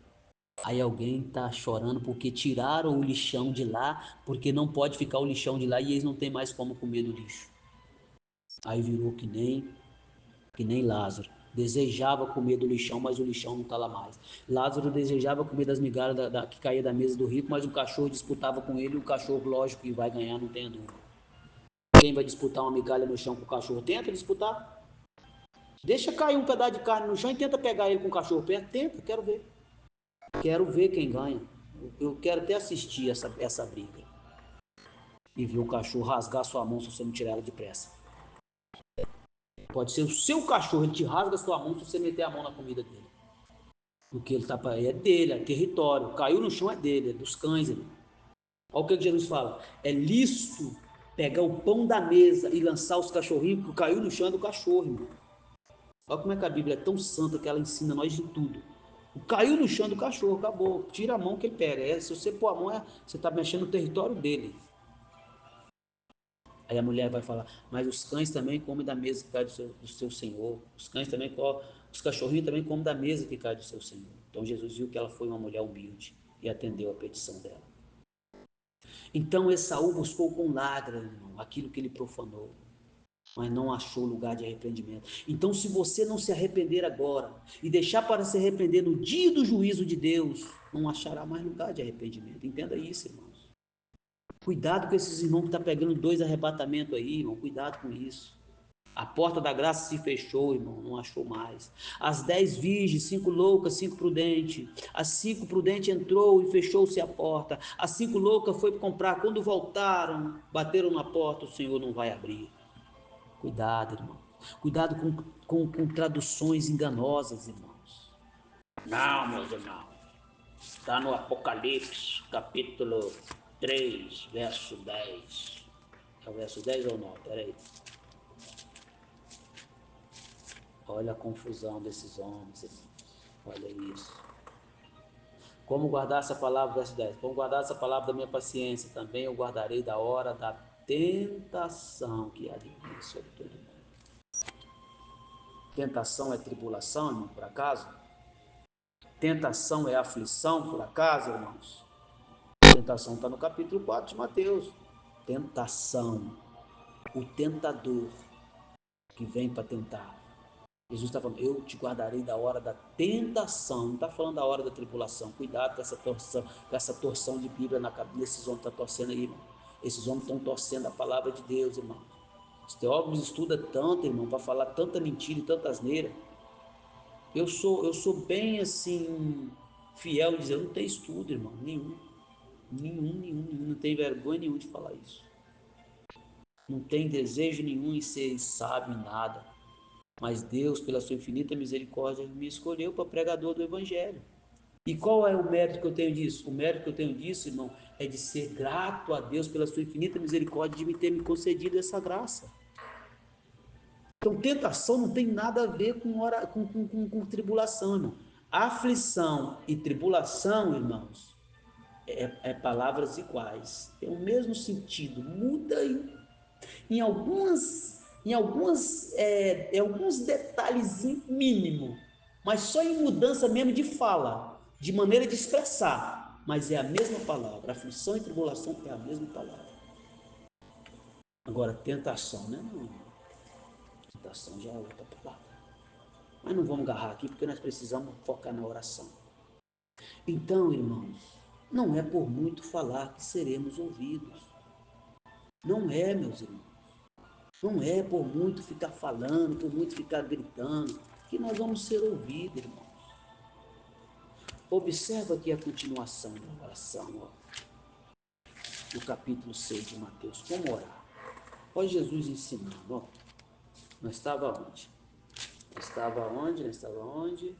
Aí alguém está chorando porque tiraram o lixão de lá, porque não pode ficar o lixão de lá e eles não têm mais como comer do lixo. Aí virou que nem que nem Lázaro. Desejava comer do lixão, mas o lixão não está lá mais. Lázaro desejava comer das migalhas que caía da mesa do rico, mas o cachorro disputava com ele, e o cachorro, lógico, que vai ganhar, não tenha dúvida. Quem vai disputar uma migalha no chão com o cachorro? Tenta disputar. Deixa cair um pedaço de carne no chão e tenta pegar ele com o cachorro perto. Tenta, quero ver. Quero ver quem ganha. Eu quero até assistir essa briga. E ver o cachorro rasgar sua mão se você não tirar ela depressa. Pode ser o seu cachorro, ele te rasga a sua mão se você meter a mão na comida dele. Porque ele tá, é dele, é território. Caiu no chão é dele, é dos cães. Olha o que Jesus fala. É lícito pegar o pão da mesa e lançar os cachorrinhos, porque caiu no chão é do cachorro, irmão. Olha como é que a Bíblia é tão santa que ela ensina nós de tudo. Caiu no chão do cachorro, acabou. Tira a mão que ele pega. Se você pôr a mão, você está mexendo no território dele. Aí a mulher vai falar, mas os cães também comem da mesa que cai do seu senhor. Os cães também comem, os cachorrinhos também comem da mesa que cai do seu senhor. Então Jesus viu que ela foi uma mulher humilde e atendeu a petição dela. Então Esaú buscou com lágrimas, irmão, aquilo que ele profanou, mas não achou lugar de arrependimento. Então, se você não se arrepender agora e deixar para se arrepender no dia do juízo de Deus, não achará mais lugar de arrependimento. Entenda isso, irmãos. Cuidado com esses irmãos que estão pegando dois arrebatamentos aí, irmão. Cuidado com isso. A porta da graça se fechou, irmão, não achou mais. As 10 virgens, 5 loucas, 5 prudentes. As 5 prudentes entrou e fechou-se a porta. As 5 loucas foi comprar. Quando voltaram, bateram na porta, o Senhor não vai abrir. Cuidado, irmão. Cuidado com traduções enganosas, irmãos. Não, meus irmãos. Está no Apocalipse, capítulo 3, verso 10. É o verso 10 ou não? Peraí. Olha a confusão desses homens, irmãos. Olha isso. Como guardar essa palavra, verso 10. Como guardar essa palavra da minha paciência, também eu guardarei da hora da tentação que há de vir sobre todo mundo. Tentação é tribulação, irmão, por acaso? Tentação é aflição, por acaso, irmãos? Tentação está no capítulo 4 de Mateus. Tentação. O tentador que vem para tentar. Jesus está falando, eu te guardarei da hora da tentação. Não está falando da hora da tribulação. Cuidado com essa torção de Bíblia na cabeça desses homens que estão torcendo aí, irmão. Esses homens estão torcendo a palavra de Deus, irmão. Os teólogos estudam tanto, irmão, para falar tanta mentira e tanta asneira. Eu sou bem assim, fiel em dizer, eu não tenho estudo, irmão, nenhum. Nenhum. Não tenho vergonha nenhuma de falar isso. Não tem desejo nenhum em ser sábio em nada. Mas Deus, pela sua infinita misericórdia, me escolheu para pregador do Evangelho. E qual é o mérito que eu tenho disso? O mérito que eu tenho disso, irmão, é de ser grato a Deus pela sua infinita misericórdia de me ter me concedido essa graça. Então, tentação não tem nada a ver com tribulação, irmão. Aflição e tribulação, irmãos, é palavras iguais, tem o mesmo sentido, muda alguns detalhes mínimos, mas só em mudança mesmo de fala, de maneira de expressar, mas é a mesma palavra, aflição e tribulação é a mesma palavra. Agora, tentação, né? Não, tentação já é outra palavra. Mas não vamos agarrar aqui porque nós precisamos focar na oração. Então, irmãos, não é por muito falar que seremos ouvidos. Não é, meus irmãos. Não é por muito ficar falando, por muito ficar gritando, que nós vamos ser ouvidos, irmãos. Observa aqui a continuação da oração, do capítulo 6 de Mateus. Como orar? Olha Jesus ensinando, ó. Nós estava onde? Nós estava onde?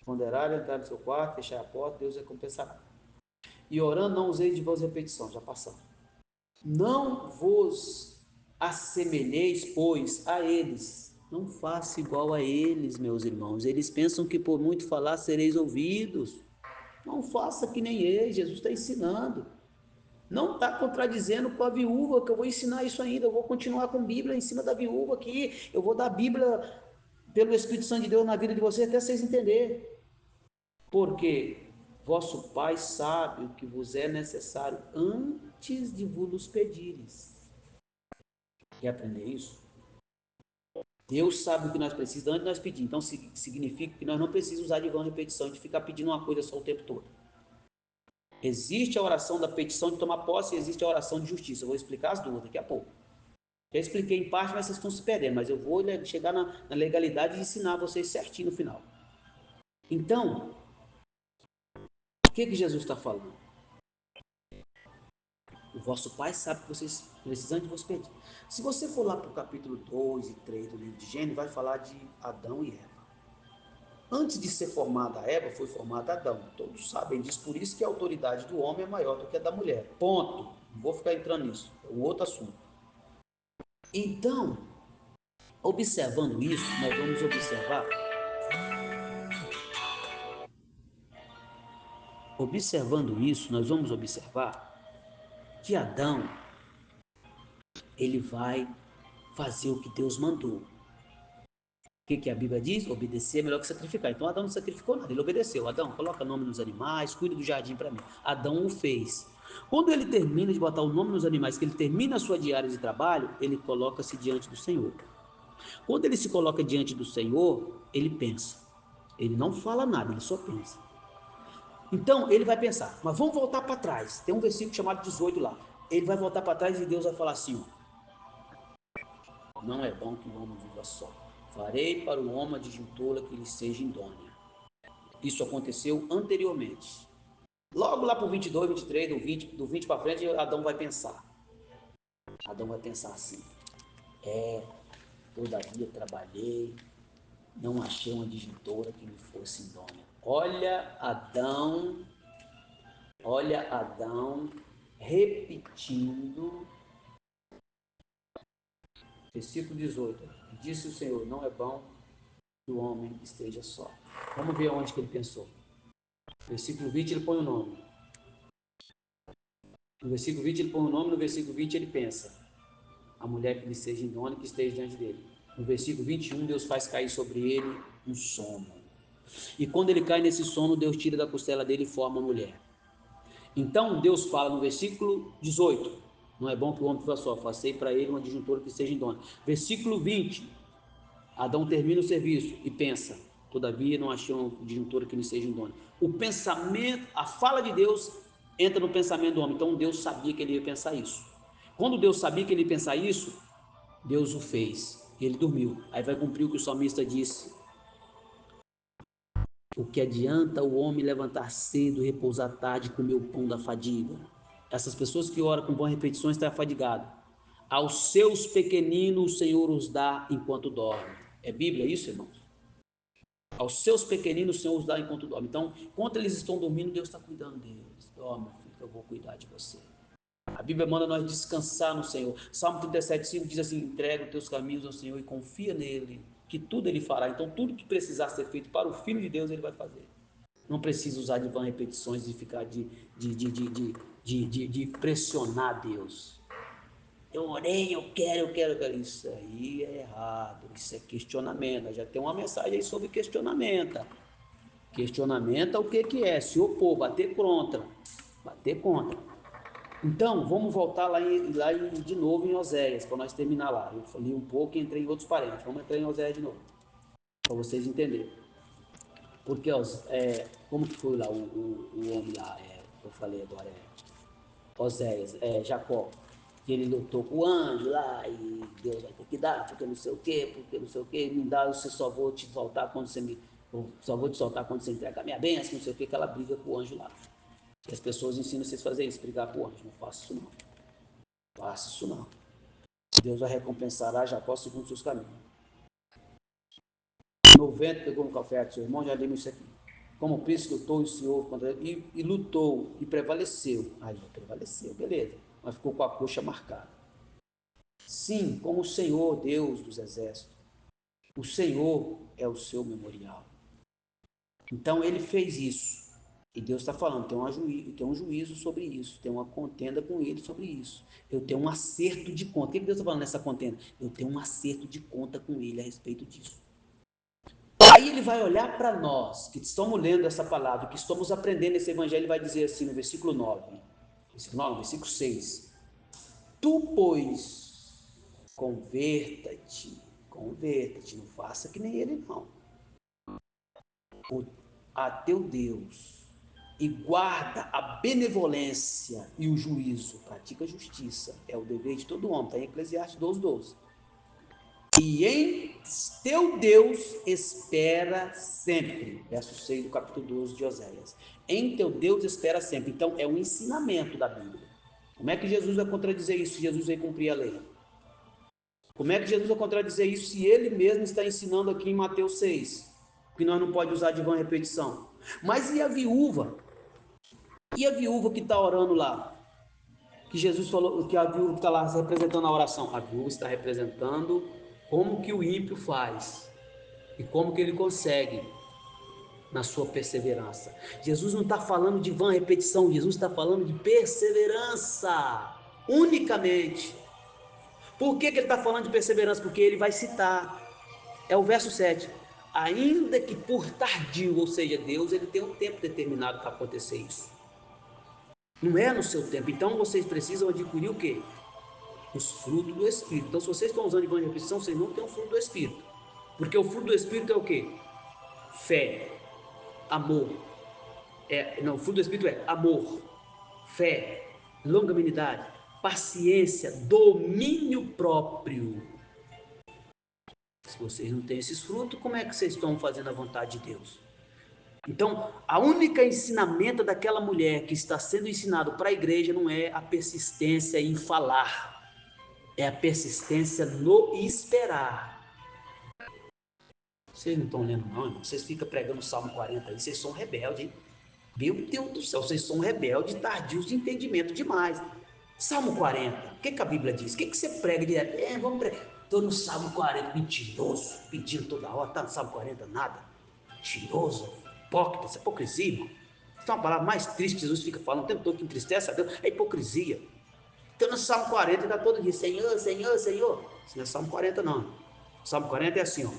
Ponderar, entrar no seu quarto, fechar a porta, Deus recompensará. E orando, não usei de voz repetição, já passamos. Não vos assemelheis, pois, a eles. Não faça igual a eles, meus irmãos. Eles pensam que por muito falar sereis ouvidos. Não faça que nem eles, Jesus está ensinando. Não está contradizendo com a viúva, que eu vou ensinar isso ainda. Eu vou continuar com a Bíblia em cima da viúva aqui. Eu vou dar a Bíblia pelo Espírito Santo de Deus na vida de vocês até vocês entenderem. Porque vosso Pai sabe o que vos é necessário antes de vos pedires. Quer aprender isso? Deus sabe o que nós precisamos antes de nós pedir. Então significa que nós não precisamos usar de vã repetição, de ficar pedindo uma coisa só o tempo todo. Existe a oração da petição de tomar posse e existe a oração de justiça. Eu vou explicar as duas daqui a pouco. Já expliquei em parte, mas vocês estão se perdendo. Mas eu vou chegar na legalidade e ensinar vocês certinho no final. Então, o que Jesus está falando? O vosso Pai sabe que vocês precisam de vos pedir. Se você for lá para o capítulo 2 e 3 do livro de Gênesis, vai falar de Adão e Eva. Antes de ser formada Eva, foi formada Adão. Todos sabem disso, por isso que a autoridade do homem é maior do que a da mulher. Ponto. Não vou ficar entrando nisso. É um outro assunto. Então, observando isso, nós vamos observar. Observando isso, nós vamos observar que Adão, ele vai fazer o que Deus mandou. O que a Bíblia diz? Obedecer é melhor que sacrificar. Então Adão não sacrificou nada, ele obedeceu. Adão, coloca nome nos animais, cuida do jardim para mim. Adão o fez. Quando ele termina de botar o nome nos animais, que ele termina a sua diária de trabalho, ele coloca-se diante do Senhor. Quando ele se coloca diante do Senhor, ele pensa. Ele não fala nada, ele só pensa. Então ele vai pensar, mas vamos voltar para trás. Tem um versículo chamado 18 lá. Ele vai voltar para trás e Deus vai falar assim: não é bom que o homem viva só. Farei para o homem a disjuntora que lhe seja idônea. Isso aconteceu anteriormente. Logo lá para o 22, 23, do 20 para frente, Adão vai pensar. Adão vai pensar assim: todavia trabalhei, não achei uma disjuntora que me fosse idônea. Olha Adão repetindo, versículo 18: disse o Senhor, não é bom que o homem esteja só. Vamos ver onde que ele pensou. Versículo 20 ele põe o nome. No versículo 20 ele põe o nome, no versículo 20 ele pensa: a mulher que lhe seja idônea, que esteja diante dele. No versículo 21, Deus faz cair sobre ele um sono. E quando ele cai nesse sono, Deus tira da costela dele e forma a mulher. Então Deus fala no versículo 18: não é bom que o homem viva só, facei para ele uma disjuntora que seja idônea. Versículo 20, Adão termina o serviço e pensa: todavia não achei uma disjuntora que lhe seja idônea. O pensamento, a fala de Deus entra no pensamento do homem. Então Deus sabia que ele ia pensar isso. Quando Deus sabia que ele ia pensar isso, Deus o fez. E ele dormiu. Aí vai cumprir o que o salmista disse: o que adianta o homem levantar cedo, repousar tarde, comer o pão da fadiga? Essas pessoas que oram com boas repetições estão afadigadas. Aos seus pequeninos o Senhor os dá enquanto dorme. É Bíblia isso, irmãos? Aos seus pequeninos o Senhor os dá enquanto dorme. Então, enquanto eles estão dormindo, Deus está cuidando deles. Dorme, filho, que eu vou cuidar de você. A Bíblia manda nós descansar no Senhor. Salmo 37,5 diz assim: entrega os teus caminhos ao Senhor e confia nele, que tudo ele fará. Então, tudo que precisar ser feito para o Filho de Deus, ele vai fazer. Não precisa usar de vã repetições e ficar de pressionar Deus. Eu orei, eu quero. Isso aí é errado, isso é questionamento. Já tem uma mensagem aí sobre questionamento. Questionamento é o que é? Se opor, bater contra. Bater contra. Então, vamos voltar de novo em Oséias, para nós terminar lá. Eu falei um pouco e entrei em outros parênteses. Vamos entrar em Oséias de novo, para vocês entenderem. Porque, como que foi lá o homem lá, eu falei agora, Oséias, Jacó, que ele lutou com o anjo lá, e Deus vai ter que dar, porque não sei o quê, me dá, eu só vou te soltar quando você só vou te soltar quando você entregar a minha bênção, não sei o quê, aquela briga com o anjo lá. E as pessoas ensinam vocês a fazer isso, brigar com o anjo. Não faça isso não. Faça isso não. Deus vai recompensar a Jacó segundo seus caminhos. 90 pegou no café do seu irmão, já lemos isso aqui. Como o príncipe lutou e o Senhor contra ele, e lutou e prevaleceu. Aí prevaleceu, beleza. Mas ficou com a coxa marcada. Sim, como o Senhor, Deus dos exércitos. O Senhor é o seu memorial. Então ele fez isso. E Deus está falando, tem um juízo sobre isso, tem uma contenda com ele sobre isso. Eu tenho um acerto de conta. O que Deus está falando nessa contenda? Eu tenho um acerto de conta com ele a respeito disso. Aí ele vai olhar para nós, que estamos lendo essa palavra, que estamos aprendendo esse evangelho, ele vai dizer assim no versículo 9, versículo 6. Tu, pois, converta-te, converta-te, não faça que nem ele não. A teu Deus e guarda a benevolência e o juízo, pratica a justiça, é o dever de todo homem, está em Eclesiastes 12:12. E em teu Deus espera sempre, verso 6 do capítulo 12 de Oséias. Em teu Deus espera sempre. Então é um ensinamento da Bíblia. Como é que Jesus vai contradizer isso se Jesus vai cumprir a lei? Como é que Jesus vai contradizer isso se ele mesmo está ensinando aqui em Mateus 6, que nós não pode usar de vã repetição? Mas e a viúva? E a viúva que está orando lá? Que Jesus falou que a viúva que está lá representando a oração. A viúva está representando como que o ímpio faz e como que ele consegue na sua perseverança. Jesus não está falando de vã repetição, Jesus está falando de perseverança unicamente. Por que ele está falando de perseverança? Porque ele vai citar, é o verso 7. Ainda que por tardio, ou seja, Deus ele tem um tempo determinado para acontecer isso. Não é no seu tempo. Então vocês precisam adquirir o quê? Os frutos do Espírito. Então, se vocês estão usando de repetição, vocês não têm o fruto do Espírito. Porque o fruto do Espírito é o quê? Fé, amor. Não, o fruto do Espírito é amor, fé, longanimidade, paciência, domínio próprio. Se vocês não têm esses frutos, como é que vocês estão fazendo a vontade de Deus? Então, a única ensinamento daquela mulher que está sendo ensinado para a igreja não é a persistência em falar, é a persistência no esperar. Vocês não estão lendo não, irmão? Vocês ficam pregando o Salmo 40 aí, vocês são rebeldes, hein? Meu Deus do céu, vocês são rebeldes, tardios de entendimento demais. Salmo 40, o que, que a Bíblia diz? O que, que você prega direto? Vamos pregar. Estou no Salmo 40, mentiroso, pedindo toda hora, está no Salmo 40, nada. Mentiroso, hipócrita, isso é hipocrisia, irmão. Isso é uma palavra mais triste que Jesus fica falando o tempo todo que entristece a Deus, é hipocrisia. Então no Salmo 40 está todo dia, Senhor, Senhor, Senhor. Isso não é Salmo 40 não. O Salmo 40 é assim, ó.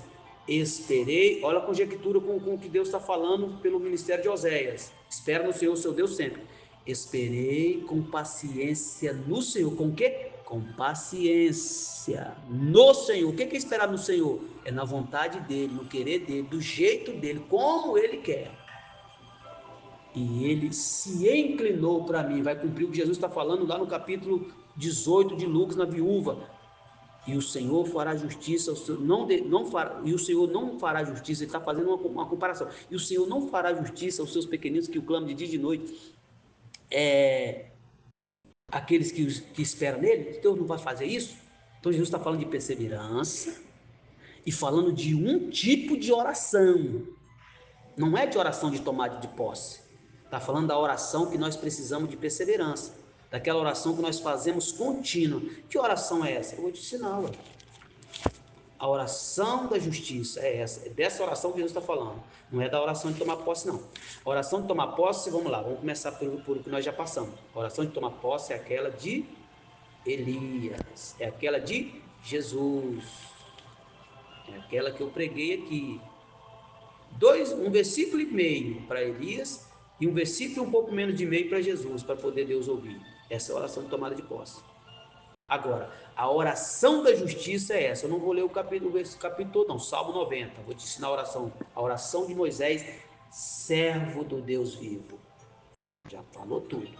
Esperei, olha a conjectura com o que Deus está falando pelo ministério de Oséias. Espera no Senhor, seu Deus, sempre. Esperei com paciência no Senhor. Com o quê? Com paciência no Senhor. O que é esperar no Senhor? É na vontade dele, no querer dele, do jeito dele, como ele quer. E ele se inclinou para mim, vai cumprir o que Jesus está falando lá no capítulo 18 de Lucas, na viúva. E o Senhor fará justiça, e o Senhor não fará justiça, ele está fazendo uma comparação. E o Senhor não fará justiça aos seus pequeninos que o clamam de dia e de noite, aqueles que esperam nele. Deus não vai fazer isso? Então Jesus está falando de perseverança e falando de um tipo de oração. Não é de oração de tomada de posse. Está falando da oração que nós precisamos de perseverança. Daquela oração que nós fazemos contínua. Que oração é essa? Eu vou te ensinar, ué. A oração da justiça é essa. É dessa oração que Jesus está falando. Não é da oração de tomar posse, não. A oração de tomar posse, vamos lá, vamos começar por o que nós já passamos. A oração de tomar posse é aquela de Elias. É aquela de Jesus. É aquela que eu preguei aqui. Um versículo e meio para Elias e um versículo um pouco menos de meio para Jesus, para poder Deus ouvir. Essa é a oração de tomada de posse. Agora, a oração da justiça é essa. Eu não vou ler o capítulo todo, não. Salmo 90. Vou te ensinar a oração. A oração de Moisés, servo do Deus vivo. Já falou tudo.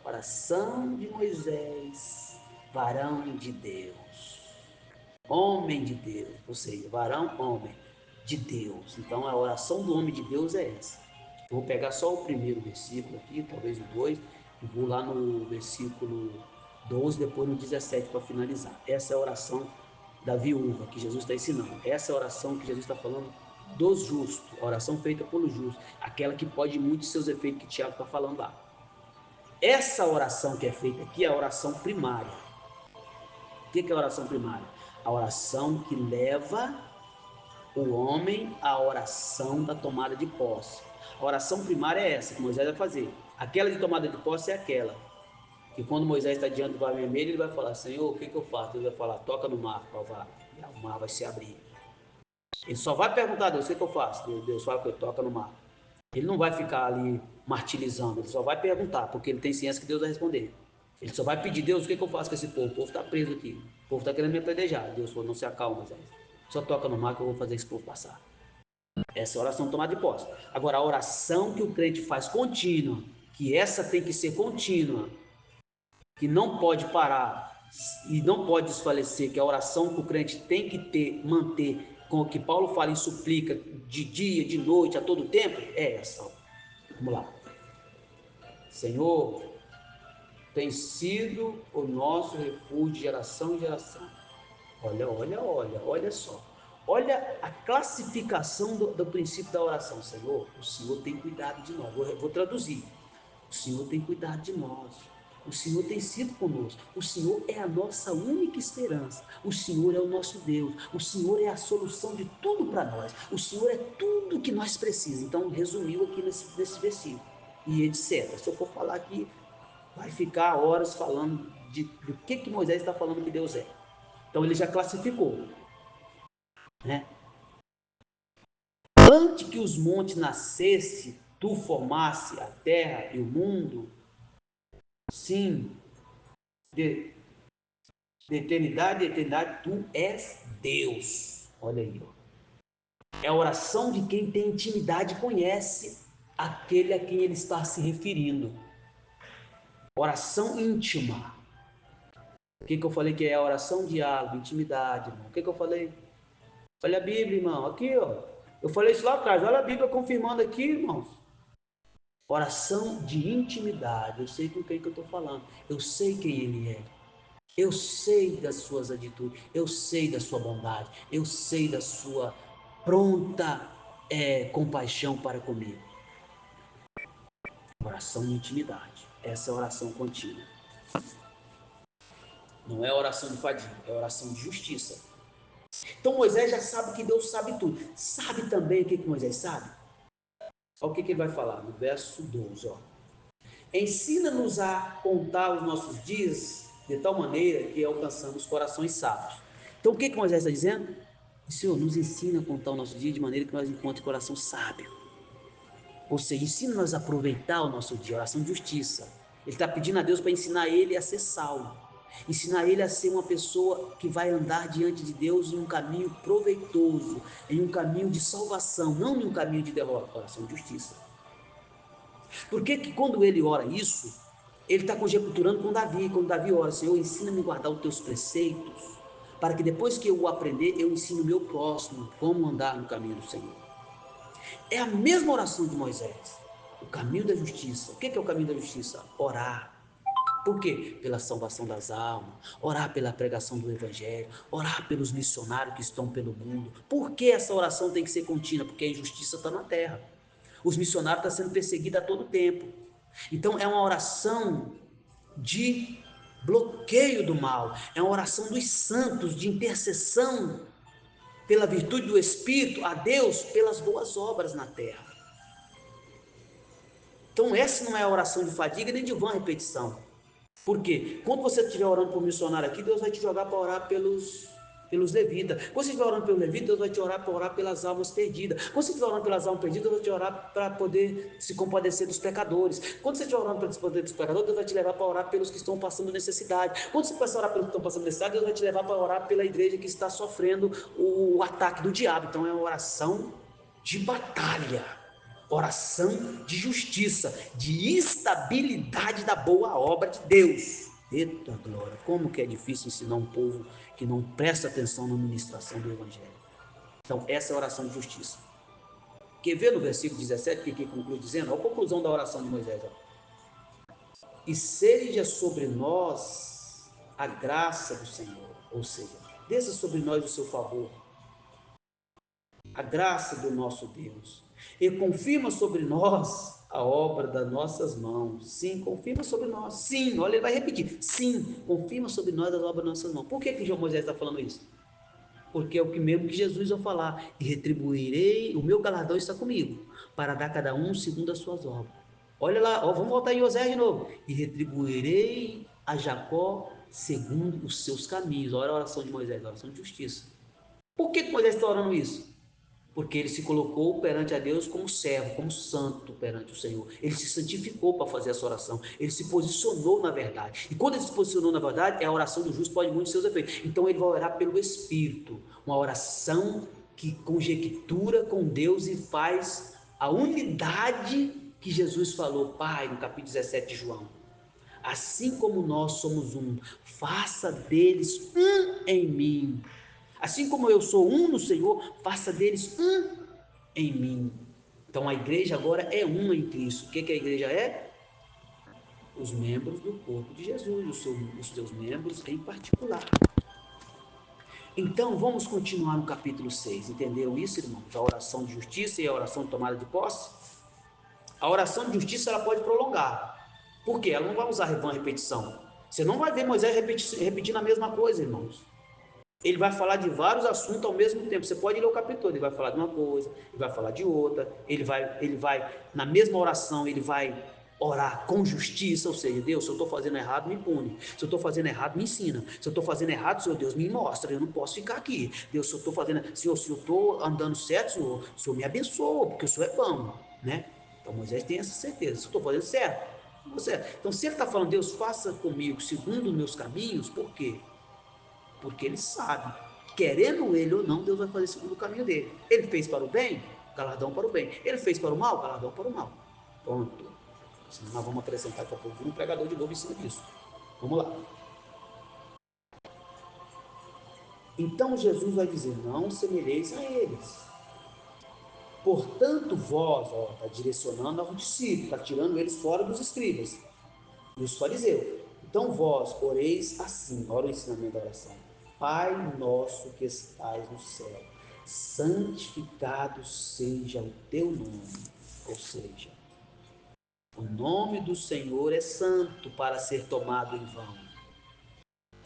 Oração de Moisés, varão de Deus. Homem de Deus. Ou seja, varão, homem de Deus. Então, a oração do homem de Deus é essa. Eu vou pegar só o primeiro versículo aqui, talvez o 2, e vou lá no versículo 12, depois no 17 para finalizar. Essa é a oração da viúva que Jesus está ensinando. Essa é a oração que Jesus está falando dos justos, a oração feita pelos justos, aquela que pode muitos seus efeitos que Tiago está falando lá. Essa oração que é feita aqui é a oração primária. O que é a oração primária? A oração que leva o homem à oração da tomada de posse. A oração primária é essa que Moisés vai fazer. Aquela de tomada de posse é aquela que quando Moisés está diante do mar vermelho, ele vai falar, Senhor, o que eu faço? Ele vai falar, toca no mar, e o mar vai se abrir. Ele só vai perguntar a Deus, o que eu faço? Deus fala que eu toca no mar. Ele não vai ficar ali martirizando, ele só vai perguntar, porque ele tem ciência que Deus vai responder. Ele só vai pedir, Deus, o que eu faço com esse povo? O povo está preso aqui, o povo está querendo me apedrejar. Deus falou, não se acalma, Moisés. Só toca no mar que eu vou fazer esse povo passar. Essa é a oração tomada de posse. Agora, a oração que o crente faz contínua, que essa tem que ser contínua, que não pode parar e não pode desfalecer, que é a oração que o crente tem que ter, manter, com o que Paulo fala e suplica de dia, de noite, a todo tempo, é essa. Vamos lá. Senhor, tem sido o nosso refúgio de geração em geração. Olha só. Olha a classificação do princípio da oração. Senhor, o Senhor tem cuidado de nós. Vou traduzir. O Senhor tem cuidado de nós. O Senhor tem sido conosco. O Senhor é a nossa única esperança. O Senhor é o nosso Deus. O Senhor é a solução de tudo para nós. O Senhor é tudo que nós precisamos. Então, resumiu aqui nesse versículo. E etc. Se eu for falar aqui, vai ficar horas falando do que Moisés está falando que Deus é. Então, ele já classificou, né? Antes que os montes nascessem, tu formasse a terra e o mundo. Sim, de, de eternidade a eternidade, tu és Deus. Olha aí, ó. É a oração de quem tem intimidade e conhece aquele a quem ele está se referindo. Oração íntima. O que eu falei que é a oração, diálogo, intimidade, irmão? O que eu falei? Olha a Bíblia, irmão. Aqui, ó. Eu falei isso lá atrás. Olha a Bíblia confirmando aqui, irmãos. Oração de intimidade. Eu sei com quem que eu estou falando. Eu sei quem ele é. Eu sei das suas atitudes. Eu sei da sua bondade. Eu sei da sua pronta compaixão para comigo. Oração de intimidade. Essa é a oração contínua. Não é oração de fadiga, é oração de justiça. Então Moisés já sabe que Deus sabe tudo. Sabe também o que Moisés sabe? Olha o que ele vai falar no verso 12. Ó. Ensina-nos a contar os nossos dias de tal maneira que alcançamos corações sábios. Então o que Moisés está dizendo? Senhor, nos ensina a contar o nosso dia de maneira que nós encontremos coração sábio. Ou seja, ensina-nos a aproveitar o nosso dia, oração de justiça. Ele está pedindo a Deus para ensinar ele a ser salvo. Ensinar ele a ser uma pessoa que vai andar diante de Deus em um caminho proveitoso, em um caminho de salvação, não em um caminho de derrota, oração de justiça. Por que quando ele ora isso, ele está conjecturando com Davi, quando Davi ora, Senhor, ensina-me a guardar os teus preceitos, para que depois que eu aprender, eu ensine o meu próximo como andar no caminho do Senhor. É a mesma oração de Moisés, o caminho da justiça. O que é o caminho da justiça? Orar. Por quê? Pela salvação das almas, orar pela pregação do evangelho, orar pelos missionários que estão pelo mundo. Por que essa oração tem que ser contínua? Porque a injustiça está na terra. Os missionários estão sendo perseguidos a todo tempo. Então é uma oração de bloqueio do mal, é uma oração dos santos, de intercessão pela virtude do Espírito a Deus pelas boas obras na terra. Então essa não é a oração de fadiga nem de vã repetição. Por quê? Quando você estiver orando por missionário aqui, Deus vai te jogar para orar pelos levitas. Quando você estiver orando pelos levitas, Deus vai te orar para orar pelas almas perdidas. Quando você estiver orando pelas almas perdidas, Deus vai te orar para poder se compadecer dos pecadores. Quando você estiver orando para se compadecer dos pecadores, Deus vai te levar para orar pelos que estão passando necessidade. Quando você começar a orar pelos que estão passando necessidade, Deus vai te levar para orar pela igreja que está sofrendo o ataque do diabo. Então é uma oração de batalha. Oração de justiça, de estabilidade da boa obra de Deus. Eita glória, como que é difícil ensinar um povo que não presta atenção na ministração do Evangelho. Então, essa é a oração de justiça. Quer ver no versículo 17 que conclui dizendo? Olha a conclusão da oração de Moisés. Ó. E seja sobre nós a graça do Senhor, ou seja, desça sobre nós o seu favor, a graça do nosso Deus, e confirma sobre nós a obra das nossas mãos. Sim, confirma sobre nós. Sim, olha, ele vai repetir. Sim, confirma sobre nós a obra das nossas mãos. Por que João Moisés está falando isso? Porque é o que mesmo que Jesus vai falar. E retribuirei, o meu galardão está comigo, para dar a cada um segundo as suas obras. Olha lá, ó, vamos voltar em Osés de novo. E retribuirei a Jacó segundo os seus caminhos. Olha a oração de Moisés, a oração de justiça. Por que Moisés está orando isso? porque ele se colocou perante a Deus como servo, como santo perante o Senhor. Ele se santificou para fazer essa oração. Ele se posicionou na verdade. E quando ele se posicionou na verdade, a oração do justo pode muitos seus efeitos. Então ele vai orar pelo Espírito, uma oração que conjectura com Deus e faz a unidade que Jesus falou, Pai, no capítulo 17 de João. Assim como nós somos um, faça deles um em mim. Assim como eu sou um no Senhor, faça deles um em mim. Então a igreja agora é uma em Cristo. O que que a igreja é? Os membros do corpo de Jesus, os seus membros em particular. Então vamos continuar no capítulo 6. Entenderam isso, irmãos? A oração de justiça e a oração de tomada de posse? A oração de justiça ela pode prolongar. Por quê? Ela não vai usar repetição. Você não vai ver Moisés repetindo a mesma coisa, irmãos. Ele vai falar de vários assuntos ao mesmo tempo. Você pode ler o capítulo todo, ele vai falar de uma coisa, ele vai falar de outra, ele vai na mesma oração, ele vai orar com justiça, ou seja, Deus, se eu estou fazendo errado, me pune. Se eu estou fazendo errado, me ensina. Se eu estou fazendo errado, Senhor Deus, me mostra. Eu não posso ficar aqui. Deus, se eu estou fazendo, Senhor, se eu estou andando certo, Senhor me abençoa, porque o Senhor é bom, né? Então Moisés tem essa certeza. Se eu estou fazendo certo, você. Então se ele está falando, Deus, faça comigo segundo os meus caminhos, por quê? Porque ele sabe, querendo ele ou não, Deus vai fazer segundo o caminho dele. Ele fez para o bem, galardão para o bem. Ele fez para o mal, galardão para o mal. Pronto. Senão nós vamos apresentar daqui a pouco um pregador de novo em cima disso. Vamos lá. Então Jesus vai dizer: não semelheis a eles. Portanto, vós, está direcionando aos discípulos, está tirando eles fora dos escribas e os fariseus. Então vós oreis assim, olha o ensinamento da oração. Pai nosso que estais no céu, santificado seja o teu nome. Ou seja, o nome do Senhor é santo para ser tomado em vão.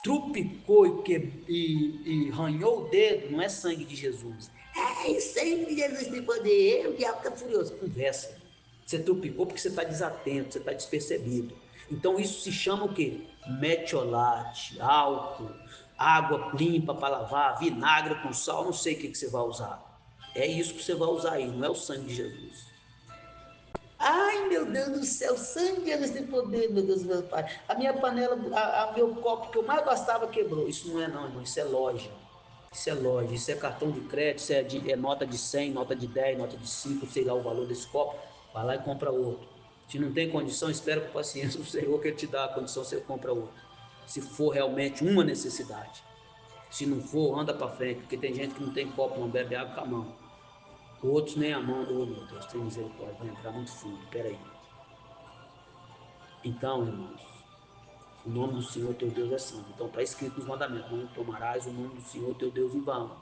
Trupicou e ranhou o dedo, não é sangue de Jesus. É, sangue de Jesus tem poder, o diabo está furioso. Conversa. Você trupicou porque você está desatento, você está despercebido. Então isso se chama o quê? Metiolate, álcool, água limpa para lavar, vinagre com sal, não sei o que você vai usar. É isso que você vai usar aí, não é o sangue de Jesus. Ai, meu Deus do céu, sangue de Jesus tem poder, meu Deus, meu Pai. A minha panela, meu copo que eu mais gostava quebrou. Isso não é não, irmão, isso é loja. Isso é loja, isso é cartão de crédito, isso é nota de 100, nota de 10, nota de 5, sei lá o valor desse copo. Vai lá e compra outro. Se não tem condição, espera com paciência o Senhor que Ele te dá a condição, você compra outro. Se for realmente uma necessidade. Se não for, anda para frente, porque tem gente que não tem copo, não bebe água com a mão. Outros nem a mão. Oh, meu Deus, tem misericórdia, vai entrar muito fundo, peraí. Então, irmãos, o nome do Senhor teu Deus é santo. Então está escrito nos mandamentos: não tomarás o nome do Senhor teu Deus em vão.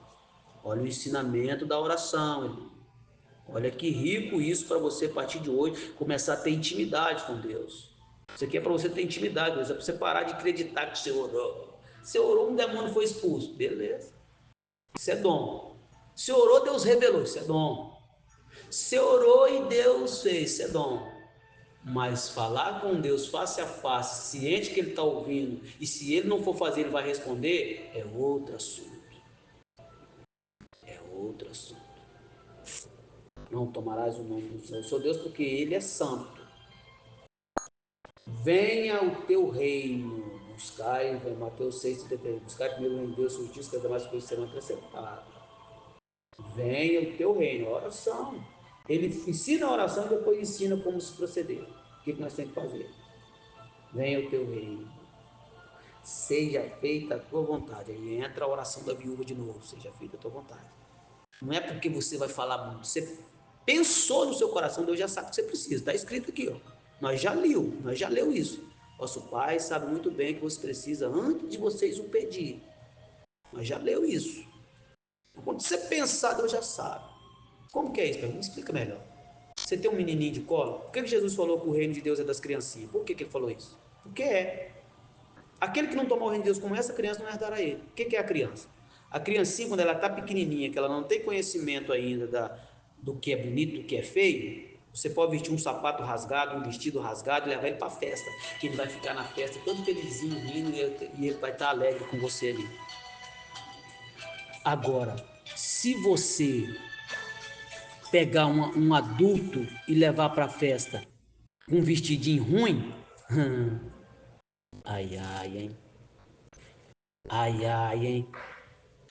Olha o ensinamento da oração, irmão. Olha que rico isso para você, a partir de hoje, começar a ter intimidade com Deus. Isso aqui é para você ter intimidade, Deus. É para você parar de acreditar que você orou. Você orou, um demônio foi expulso. Beleza. Isso é dom. Você orou, Deus revelou. Isso é dom. Você orou e Deus fez. Isso é dom. Mas falar com Deus face a face, ciente que Ele está ouvindo, e se Ele não for fazer, Ele vai responder, é outro assunto. É outro assunto. Não tomarás o nome do Senhor, seu Deus, porque Ele é santo. Venha o teu reino. Buscai, Mateus 6,33. Buscai primeiro o reino de Deus, sua justiça, que as demais coisas serão acrescentadas. Venha o teu reino. Oração. Ele ensina a oração e depois ensina como se proceder. O que nós temos que fazer? Venha o teu reino. Seja feita a tua vontade. Aí entra a oração da viúva de novo. Seja feita a tua vontade. Não é porque você vai falar muito. Você pensou no seu coração, Deus já sabe o que você precisa. Está escrito aqui, ó. Nós já leu isso. Vosso Pai sabe muito bem o que você precisa antes de vocês o pedir. Nós já leu isso. Quando você pensar, Deus já sabe. Como que é isso, Pedro? Me explica melhor. Você tem um menininho de colo? Por que Jesus falou que o reino de Deus é das criancinhas? Por que ele falou isso? Porque é. Aquele que não tomar o reino de Deus como essa criança não herdará ele. O que é a criança? A criancinha, quando ela está pequenininha, que ela não tem conhecimento ainda do que é bonito, do que é feio, você pode vestir um sapato rasgado, um vestido rasgado e levar ele para a festa, que ele vai ficar na festa todo felizinho, rindo, e ele vai estar alegre com você ali. Agora, se você pegar um adulto e levar para a festa com um vestidinho ruim? Ai, ai, hein? Ai, ai, hein?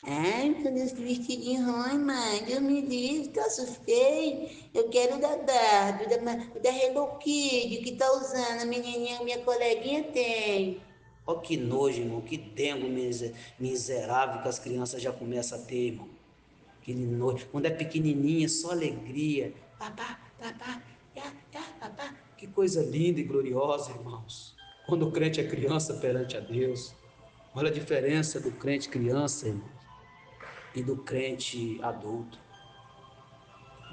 Ai, quando esse vestidinho ruim, mãe, Deus me livre, que eu assustei. Eu quero o da Barbie, o da Hello Kitty, que tá usando, a menininha, minha coleguinha tem. Ó que nojo, irmão, que dengo miserável que as crianças já começam a ter, irmão. Aquele nojo. Quando é pequenininha, só alegria. Papá, papá, papá. Que coisa linda e gloriosa, irmãos. Quando o crente é criança perante a Deus. Olha a diferença do crente criança, irmãos, e do crente adulto.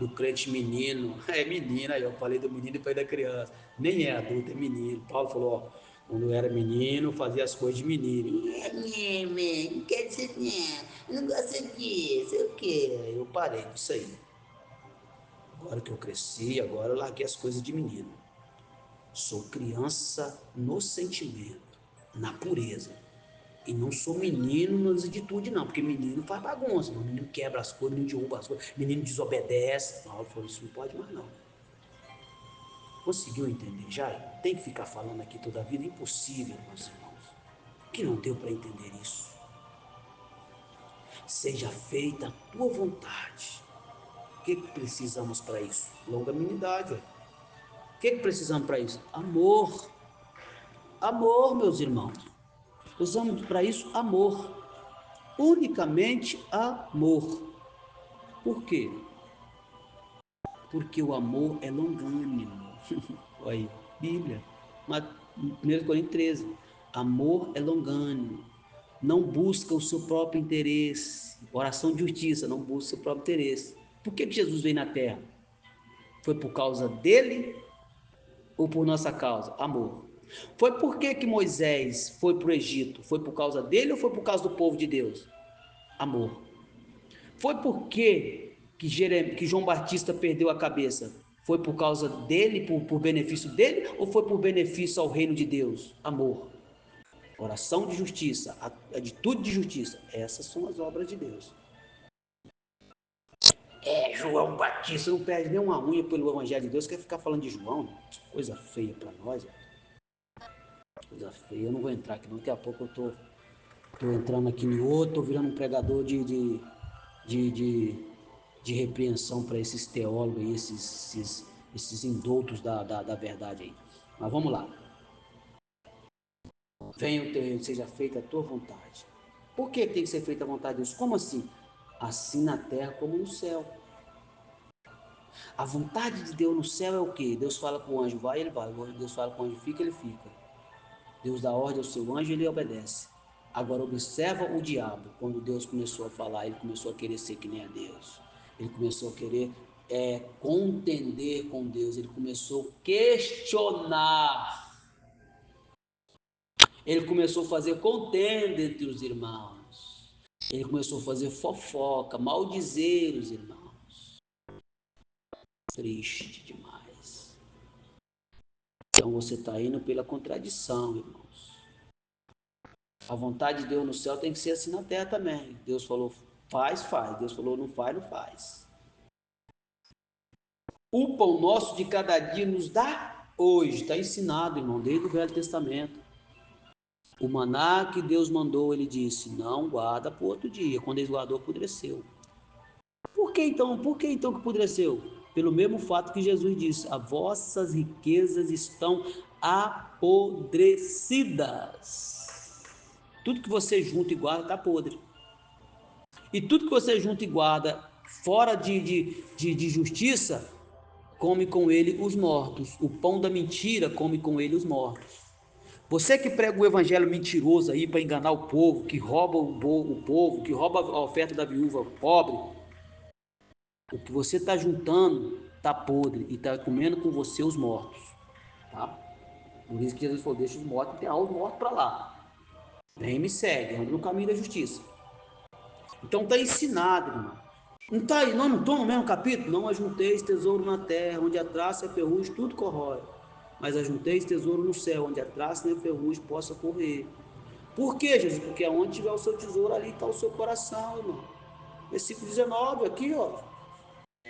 Do crente menino. É menina, aí eu falei do menino e falei da criança. Nem é adulto, é menino. Paulo falou, ó, quando eu era menino, fazia as coisas de menino. Não quero isso não gosto disso, eu quero. Eu parei com isso aí. Agora que eu cresci, agora eu larguei as coisas de menino. Sou criança no sentimento, na pureza. E não sou menino nas atitudes, não, porque menino faz bagunça, menino quebra as coisas, menino derruba as coisas, menino desobedece. Paulo falou, isso não pode mais, não. Conseguiu entender já? Tem que ficar falando aqui toda a vida? Impossível, meus irmãos. Que não deu para entender isso. Seja feita a tua vontade. O que precisamos para isso? Longanimidade. O que precisamos para isso? Amor. Amor, meus irmãos. Usamos para isso amor. Unicamente amor. Por quê? Porque o amor é longânimo. Olha aí, Bíblia. 1 Coríntios 13. Amor é longânimo. Não busca o seu próprio interesse. Oração de justiça, não busca o seu próprio interesse. Por que Jesus veio na terra? Foi por causa dele ou por nossa causa? Amor. Foi por que Moisés foi para o Egito? Foi por causa dele ou foi por causa do povo de Deus? Amor. Foi por que João Batista perdeu a cabeça? Foi por causa dele, por benefício dele, ou foi por benefício ao reino de Deus? Amor. Oração de justiça, atitude de justiça. Essas são as obras de Deus. É, João Batista não perde nem uma unha pelo Evangelho de Deus, quer ficar falando de João? Coisa feia para nós. Coisa feia. Eu não vou entrar aqui, não. Daqui a pouco eu tô entrando aqui em outro, tô virando um pregador de, de, de repreensão para esses teólogos aí, esses indoutos da verdade aí. Mas vamos lá. Venha o teu reino, seja feita a tua vontade. Por que tem que ser feita a vontade de Deus? Como assim? Assim na terra como no céu. A vontade de Deus no céu é o quê? Deus fala com o anjo, vai, ele vai. Deus fala com o anjo, fica, ele fica. Deus dá ordem ao seu anjo, ele obedece. Agora observa o diabo. Quando Deus começou a falar, ele começou a querer ser que nem a Deus. Ele começou a querer contender com Deus. Ele começou a questionar. Ele começou a fazer contenda entre os irmãos. Ele começou a fazer fofoca, maldizer os irmãos. Triste demais. Então você está indo pela contradição, irmãos. A vontade de Deus no céu tem que ser assim na terra também. Deus falou, faz, faz. Deus falou, não faz, não faz. O pão nosso de cada dia nos dá hoje. Está ensinado, irmão, desde o Velho Testamento. O maná que Deus mandou, ele disse, não guarda para o outro dia. Quando ele guardou, apodreceu. Por que então? Por que então que apodreceu? Pelo mesmo fato que Jesus disse, as vossas riquezas estão apodrecidas. Tudo que você junta e guarda está podre. E tudo que você junta e guarda fora de justiça, come com ele os mortos. O pão da mentira come com ele os mortos. Você que prega o evangelho mentiroso aí para enganar o povo, que rouba o povo, que rouba a oferta da viúva pobre, o que você está juntando está podre e está comendo com você os mortos. Tá? Por isso que Jesus falou: deixa os mortos e enterrar os mortos para lá. Vem e me segue, anda no caminho da justiça. Então está ensinado, irmão. Não está aí, não estou no mesmo capítulo? Não ajunteis tesouro na terra, onde a traça e a ferrugem tudo corrói. Mas ajunteis tesouro no céu, onde a traça e a ferrugem possa correr. Por quê, Jesus? Porque onde tiver o seu tesouro, ali está o seu coração, irmão. Versículo 19, aqui, ó.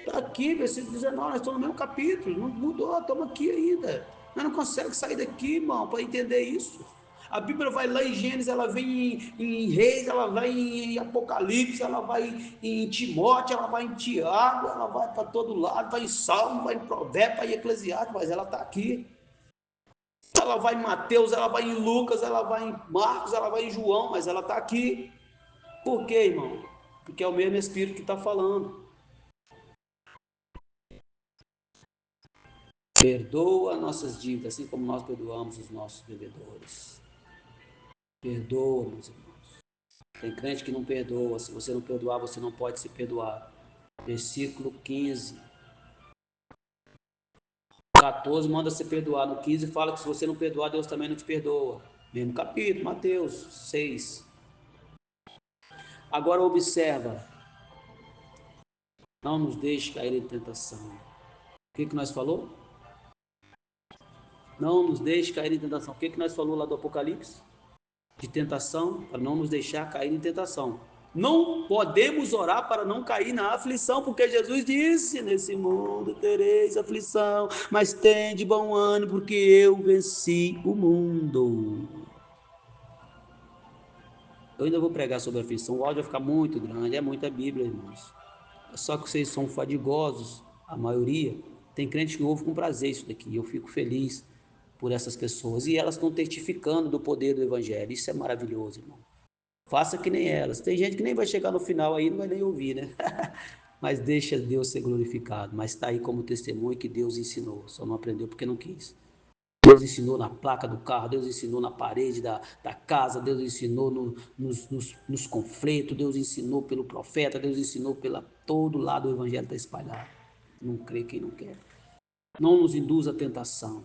Está aqui, versículo 19, nós estamos no mesmo capítulo, não mudou, estamos aqui ainda. Nós não conseguimos sair daqui, irmão, para entender isso. A Bíblia vai lá em Gênesis, ela vem em Reis, ela vai em Apocalipse, ela vai em Timóteo, ela vai em Tiago, ela vai para todo lado, vai em Salmo, vai em Provérbios, vai em Eclesiastes, mas ela está aqui. Ela vai em Mateus, ela vai em Lucas, ela vai em Marcos, ela vai em João, mas ela está aqui. Por quê, irmão? Porque é o mesmo Espírito que está falando. Perdoa nossas dívidas, assim como nós perdoamos os nossos devedores. Perdoa, meus irmãos. Tem crente que não perdoa. Se você não perdoar, você não pode se perdoar. Versículo 15. 14 manda se perdoar. No 15 fala que se você não perdoar, Deus também não te perdoa. Mesmo capítulo, Mateus 6. Agora observa. Não nos deixe cair em tentação. O que nós falou? Não nos deixe cair em tentação. O que nós falou lá do Apocalipse? De tentação, para não nos deixar cair em tentação. Não podemos orar para não cair na aflição, porque Jesus disse: nesse mundo tereis aflição, mas tende bom ânimo, porque eu venci o mundo. Eu ainda vou pregar sobre a aflição, o áudio vai ficar muito grande, é muita Bíblia, irmãos. Só que vocês são fadigosos, a maioria. Tem crente que ouve com prazer isso daqui, eu fico feliz por essas pessoas, e elas estão testificando do poder do Evangelho, isso é maravilhoso, irmão. Faça que nem elas. Tem gente que nem vai chegar no final aí, não vai nem ouvir, né? Mas deixa Deus ser glorificado. Mas está aí como testemunho que Deus ensinou. Só não aprendeu porque não quis. Deus ensinou na placa do carro, Deus ensinou na parede da casa, Deus ensinou nos conflitos, Deus ensinou pelo profeta, Deus ensinou pela todo lado, o evangelho está espalhado. Não crê quem não quer. Não nos induz à tentação.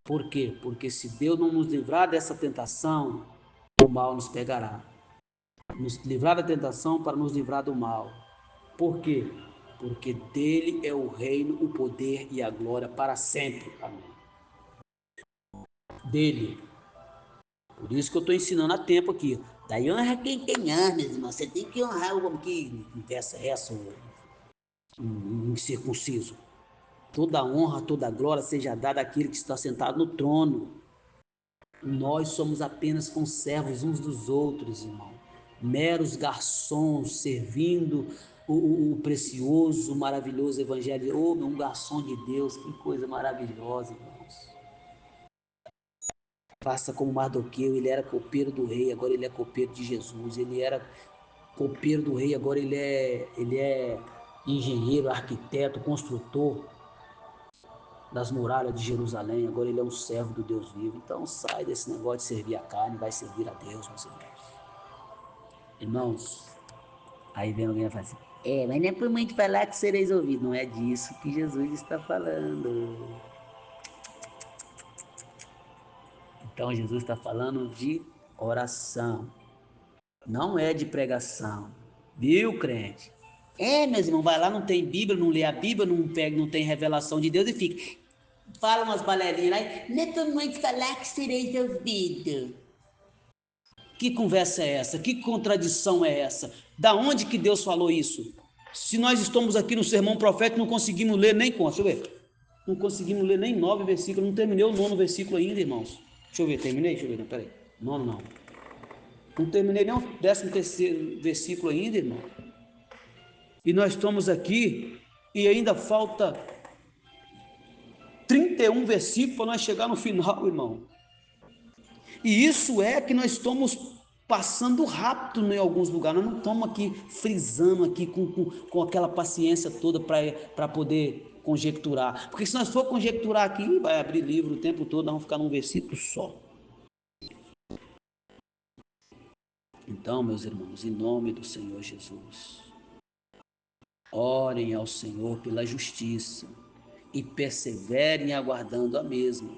Por quê? Porque se Deus não nos livrar dessa tentação, o mal nos pegará. Nos livrar da tentação para nos livrar do mal. Por quê? Porque dele é o reino, o poder e a glória para sempre. Amém. Dele. Por isso que eu estou ensinando a tempo aqui. Daí honra quem tem honra, meus irmãos. Você tem que honrar o homem que conversa essa, um incircunciso. Toda honra, toda glória seja dada àquele que está sentado no trono. Nós somos apenas conservos uns dos outros, irmão. Meros garçons servindo o precioso, maravilhoso evangelho. Oh, um garçom de Deus, que coisa maravilhosa, irmãos. Faça como Mardoqueu, ele era copeiro do rei, agora ele é copeiro de Jesus. Ele era copeiro do rei, agora ele é engenheiro, arquiteto, construtor das muralhas de Jerusalém, agora ele é um servo do Deus vivo. Então sai desse negócio de servir a carne, vai servir a Deus, meus irmãos. Irmãos, aí vem alguém e fala assim, mas não é por muito falar que sereis ouvidos. Não é disso que Jesus está falando. Então Jesus está falando de oração, não é de pregação. Viu, crente? Meus irmãos, vai lá, não tem Bíblia, não lê a Bíblia, não pega, não tem revelação de Deus e fica. Fala umas balelinhas lá e não é por muito falar que sereis ouvidos. Que conversa é essa? Que contradição é essa? Da onde que Deus falou isso? Se nós estamos aqui no sermão profético, não conseguimos ler nem quanto? Deixa eu ver. Não conseguimos ler nem 9 versículos. Não terminei o 9º versículo ainda, irmãos. Deixa eu ver, terminei? Deixa eu ver, não, peraí. Não. Não terminei nem o 13º versículo ainda, irmão. E nós estamos aqui e ainda falta 31 versículos para nós chegar no final, irmão. E isso é que nós estamos passando rápido em alguns lugares. Nós não estamos aqui frisando aqui com aquela paciência toda para poder conjecturar. Porque se nós for conjecturar aqui, vai abrir livro o tempo todo, nós vamos ficar num versículo só. Então, meus irmãos, em nome do Senhor Jesus, orem ao Senhor pela justiça e perseverem aguardando a mesma.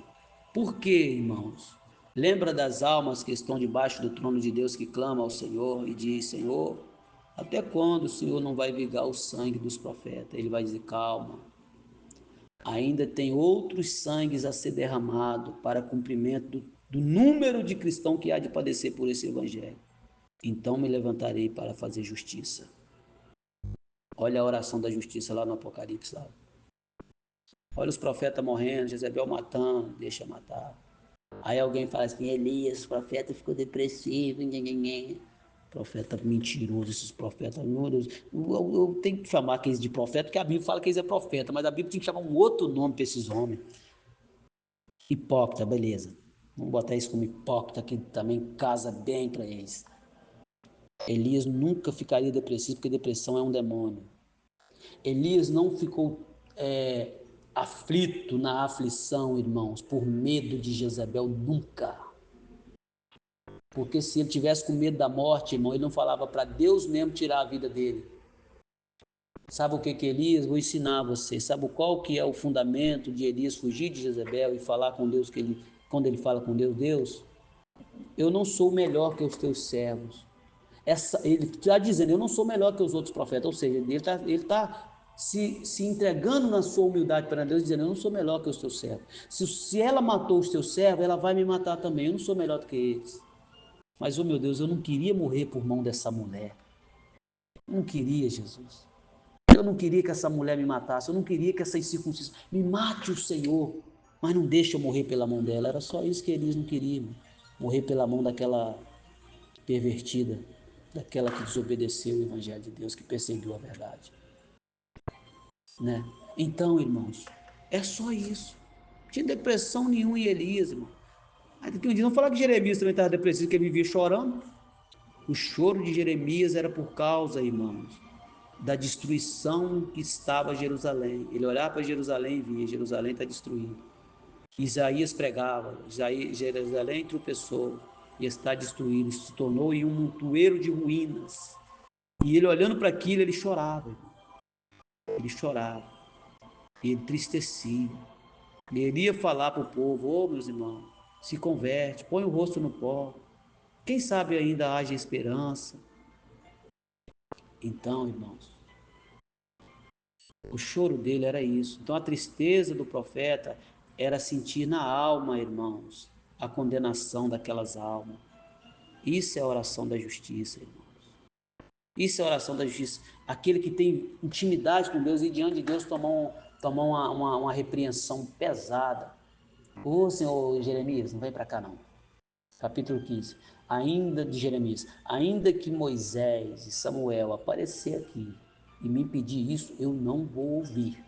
Por quê, irmãos? Lembra das almas que estão debaixo do trono de Deus que clamam ao Senhor e diz, Senhor, até quando o Senhor não vai vingar o sangue dos profetas? Ele vai dizer, calma, ainda tem outros sangues a ser derramado para cumprimento do número de cristãos que há de padecer por esse evangelho. Então me levantarei para fazer justiça. Olha a oração da justiça lá no Apocalipse. Lá. Olha os profetas morrendo, Jezebel matando, deixa matar. Aí alguém fala assim, Elias, o profeta ficou depressivo, nhenhenhen. Profeta mentiroso, esses profetas, meu Deus. Eu tenho que chamar aqueles de profeta, porque a Bíblia fala que eles é profeta, mas a Bíblia tem que chamar um outro nome para esses homens. Hipócrita, beleza. Vamos botar isso como hipócrita, que também casa bem para eles. Elias nunca ficaria depressivo, porque depressão é um demônio. Elias não ficou aflito na aflição, irmãos, por medo de Jezabel, nunca. Porque se ele tivesse com medo da morte, irmão, ele não falava para Deus mesmo tirar a vida dele. Sabe o que Elias? Vou ensinar a você. Sabe qual que é o fundamento de Elias fugir de Jezabel e falar com Deus quando ele fala com Deus, Deus, eu não sou melhor que os teus servos. Ele está dizendo, eu não sou melhor que os outros profetas, ou seja, ele tá se entregando na sua humildade para Deus, dizendo, eu não sou melhor que os teus servos. Se ela matou os teus servos, ela vai me matar também, eu não sou melhor do que eles. Mas, oh meu Deus, eu não queria morrer por mão dessa mulher. Eu não queria, Jesus. Eu não queria que essa mulher me matasse, eu não queria que essa incircuncisão me mate o Senhor, mas não deixa eu morrer pela mão dela. Era só isso que eles não queriam, morrer pela mão daquela pervertida, daquela que desobedeceu o evangelho de Deus, que perseguiu a verdade, né? Então, irmãos, é só isso. Não tinha depressão nenhuma em Elias, irmão. Aí daqui um dia não falar que Jeremias também estava depressivo, que ele vivia chorando. O choro de Jeremias era por causa, irmãos, da destruição que estava Jerusalém. Ele olhava para Jerusalém e via, Jerusalém está destruída. Isaías pregava, Jerusalém tropeçou e está destruído, se tornou em um montoeiro de ruínas. E ele olhando para aquilo, ele chorava, ele chorava, ele entristecia. Ele ia falar para o povo, ô meus irmãos, se converte, põe o rosto no pó, quem sabe ainda haja esperança. Então, irmãos, o choro dele era isso. Então a tristeza do profeta era sentir na alma, irmãos, a condenação daquelas almas. Isso é a oração da justiça, irmãos. Isso é a oração da justiça. Aquele que tem intimidade com Deus e diante de Deus tomar uma repreensão pesada. Ô Senhor Jeremias, não vem para cá não. Capítulo 15. Ainda de Jeremias, ainda que Moisés e Samuel aparecer aqui e me pedir isso, eu não vou ouvir.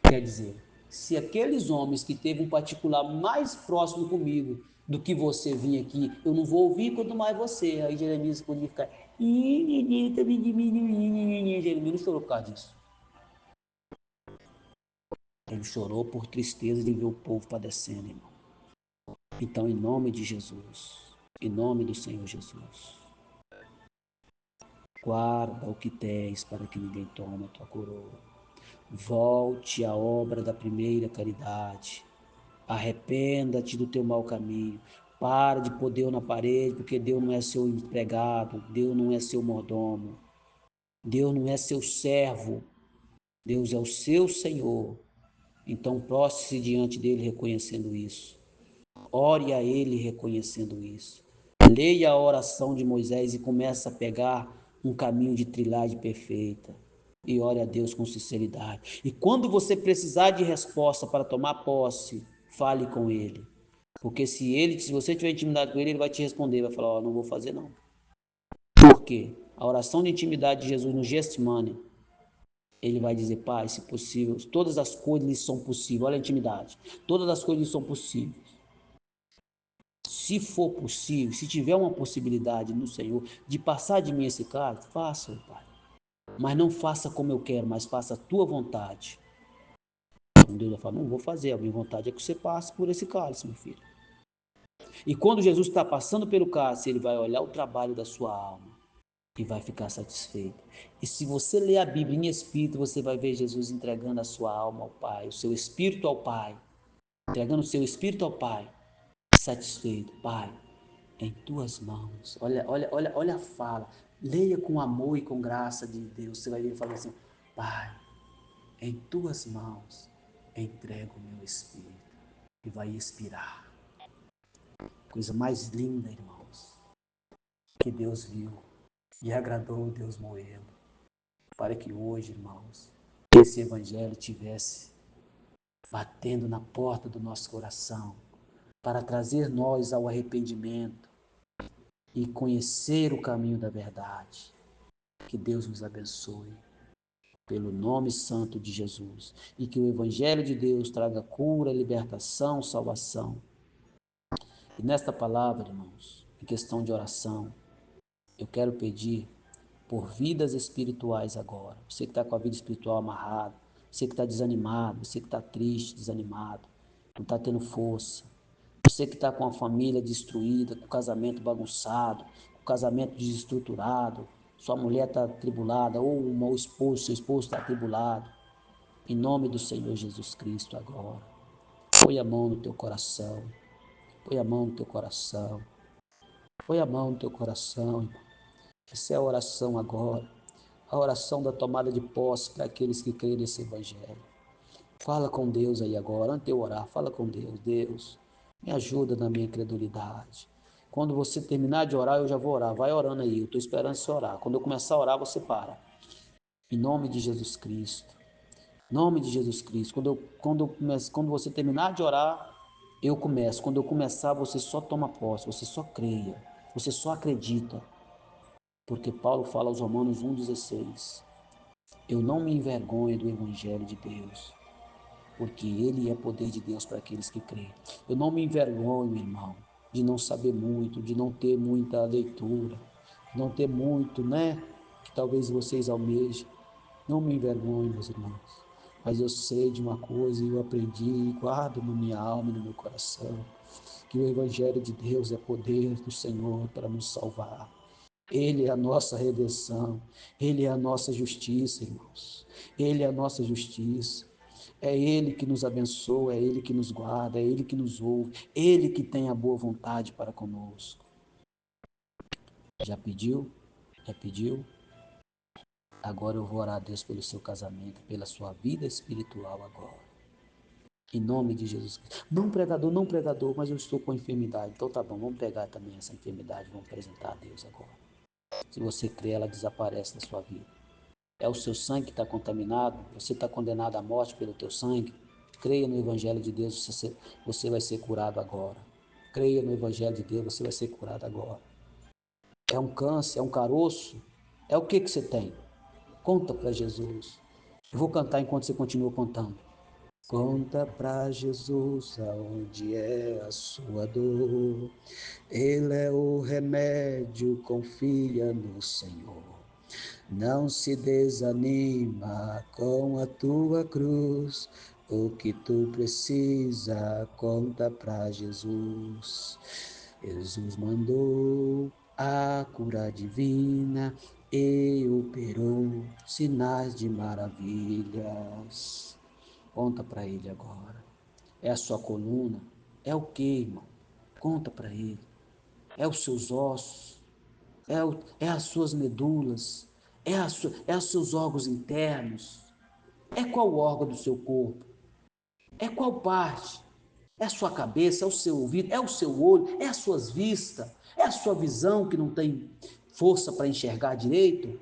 Quer dizer, se aqueles homens que teve um particular mais próximo comigo do que você vir aqui, eu não vou ouvir, quanto mais você. Aí Jeremias podia ficar, Jeremias não chorou por causa disso. Ele chorou por tristeza de ver o povo padecendo, irmão. Então, em nome de Jesus, em nome do Senhor Jesus, guarda o que tens para que ninguém tome a tua coroa. Volte à obra da primeira caridade. Arrependa-te do teu mau caminho. Para de pôr Deus na parede, porque Deus não é seu empregado, Deus não é seu mordomo, Deus não é seu servo, Deus é o seu Senhor. Então, prostre-se diante dele reconhecendo isso. Ore a ele reconhecendo isso. Leia a oração de Moisés e comece a pegar um caminho de trilhagem perfeita. E ore a Deus com sinceridade. E quando você precisar de resposta para tomar posse, fale com ele. Porque se você tiver intimidade com ele, ele vai te responder, vai falar, ó, não vou fazer não. Por quê? A oração de intimidade de Jesus no Getsemane, ele vai dizer, Pai, se possível, todas as coisas lhe são possíveis. Olha a intimidade. Todas as coisas lhe são possíveis. Se for possível, se tiver uma possibilidade no Senhor de passar de mim esse cálice, faça, Pai. Mas não faça como eu quero, mas faça a tua vontade. Então Deus vai falar, não vou fazer, a minha vontade é que você passe por esse cálice, meu filho. E quando Jesus está passando pelo cálice, ele vai olhar o trabalho da sua alma e vai ficar satisfeito. E se você ler a Bíblia em espírito, você vai ver Jesus entregando a sua alma ao Pai, o seu espírito ao Pai, entregando o seu espírito ao Pai, satisfeito. Pai, em tuas mãos. Olha a fala. Leia com amor e com graça de Deus. Você vai ver falando assim, Pai, em tuas mãos entrego o meu espírito. E vai expirar. Coisa mais linda, irmãos, que Deus viu e agradou Deus moendo. para que hoje, irmãos, esse evangelho tivesse batendo na porta do nosso coração, para trazer nós ao arrependimento e conhecer o caminho da verdade. Que Deus nos abençoe, pelo nome santo de Jesus, e que o evangelho de Deus traga cura, libertação, salvação. E nesta palavra, irmãos, em questão de oração, eu quero pedir por vidas espirituais agora. Você que está com a vida espiritual amarrada, você que está desanimado, você que está triste, desanimado, não está tendo força. Você que está com a família destruída, com o casamento bagunçado, com o casamento desestruturado, sua mulher está atribulada, ou o esposo, seu esposo está atribulado. Em nome do Senhor Jesus Cristo agora. Põe a mão no teu coração. Põe a mão no teu coração. Põe a mão no teu coração, irmão. Essa é a oração agora. A oração da tomada de posse para aqueles que creem nesse evangelho. Fala com Deus aí agora, antes de eu orar, fala com Deus. Deus, me ajuda na minha incredulidade. Quando você terminar de orar, eu já vou orar. Vai orando aí, eu estou esperando você orar. Quando eu começar a orar, você para. Em nome de Jesus Cristo. Em nome de Jesus Cristo. Quando você terminar de orar, eu começo. Quando eu começar, você só toma posse, você só creia, você só acredita. Porque Paulo fala aos Romanos 1,16. Eu não me envergonho do Evangelho de Deus, porque ele é poder de Deus para aqueles que creem. Eu não me envergonho, irmão, de não saber muito, de não ter muita leitura, de não ter muito, né, que talvez vocês almejem. Não me envergonho, meus irmãos, mas eu sei de uma coisa e eu aprendi e guardo na minha alma e no meu coração, que o Evangelho de Deus é poder do Senhor para nos salvar. Ele é a nossa redenção, Ele é a nossa justiça, irmãos. Ele é a nossa justiça. É Ele que nos abençoa, é Ele que nos guarda, é Ele que nos ouve, Ele que tem a boa vontade para conosco. Já pediu? Já pediu? Agora eu vou orar a Deus pelo seu casamento, pela sua vida espiritual agora. Em nome de Jesus Cristo. Não pregador, mas eu estou com enfermidade. Então tá bom, vamos pegar também essa enfermidade, vamos apresentar a Deus agora. Se você crê, ela desaparece da sua vida. É o seu sangue que está contaminado, você está condenado à morte pelo teu sangue. Creia no Evangelho de Deus, você vai ser curado agora. Creia no Evangelho de Deus, você vai ser curado agora. É um câncer, é um caroço? É o que você tem? Conta para Jesus. Eu vou cantar enquanto você continua contando. Conta para Jesus aonde é a sua dor. Ele é o remédio, confia no Senhor. Não se desanima com a tua cruz. O que tu precisa, conta para Jesus. Jesus mandou a cura divina e operou sinais de maravilhas. Conta para ele agora. É a sua coluna? É o que, irmão? Conta para ele. É os seus ossos? É as suas medulas? É os seus órgãos internos? É qual órgão do seu corpo? É qual parte? É a sua cabeça? É o seu ouvido? É o seu olho? É as suas vistas? É a sua visão que não tem força para enxergar direito?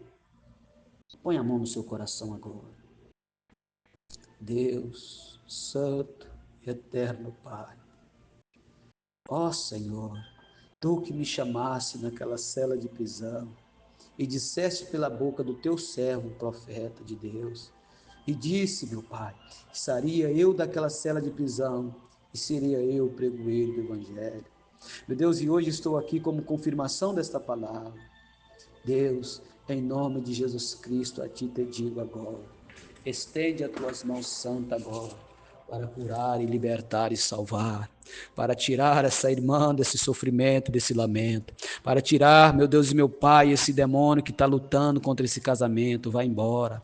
Põe a mão no seu coração agora. Deus, Santo e Eterno Pai. Ó Senhor, tu que me chamaste naquela cela de prisão e disseste pela boca do teu servo, profeta de Deus, e disse, meu Pai, que seria eu daquela cela de prisão e seria eu o pregoeiro do Evangelho. Meu Deus, e hoje estou aqui como confirmação desta palavra. Deus, em nome de Jesus Cristo, a ti te digo agora, estende as tuas mãos santas agora, para curar e libertar e salvar, para tirar essa irmã desse sofrimento, desse lamento, para tirar, meu Deus e meu Pai, esse demônio que está lutando contra esse casamento. Vai embora,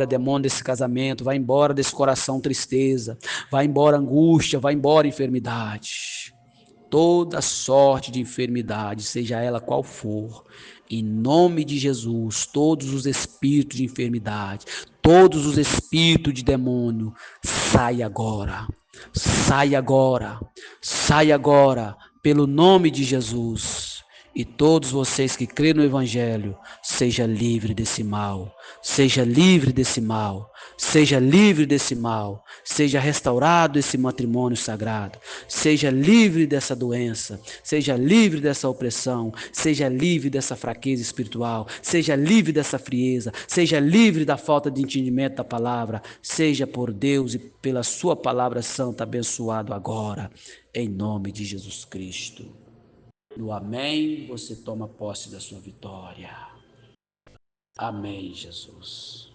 demônio desse casamento, vai embora desse coração tristeza, vai embora angústia, vai embora enfermidade. Toda sorte de enfermidade, seja ela qual for, em nome de Jesus, todos os espíritos de enfermidade, todos os espíritos de demônio, sai agora, sai agora, sai agora, pelo nome de Jesus. E todos vocês que crêem no Evangelho, seja livre desse mal, seja livre desse mal, seja livre desse mal, seja restaurado esse matrimônio sagrado, seja livre dessa doença, seja livre dessa opressão, seja livre dessa fraqueza espiritual, seja livre dessa frieza, seja livre da falta de entendimento da palavra, seja por Deus e pela sua palavra santa abençoado agora, em nome de Jesus Cristo. No amém, você toma posse da sua vitória. Amém, Jesus.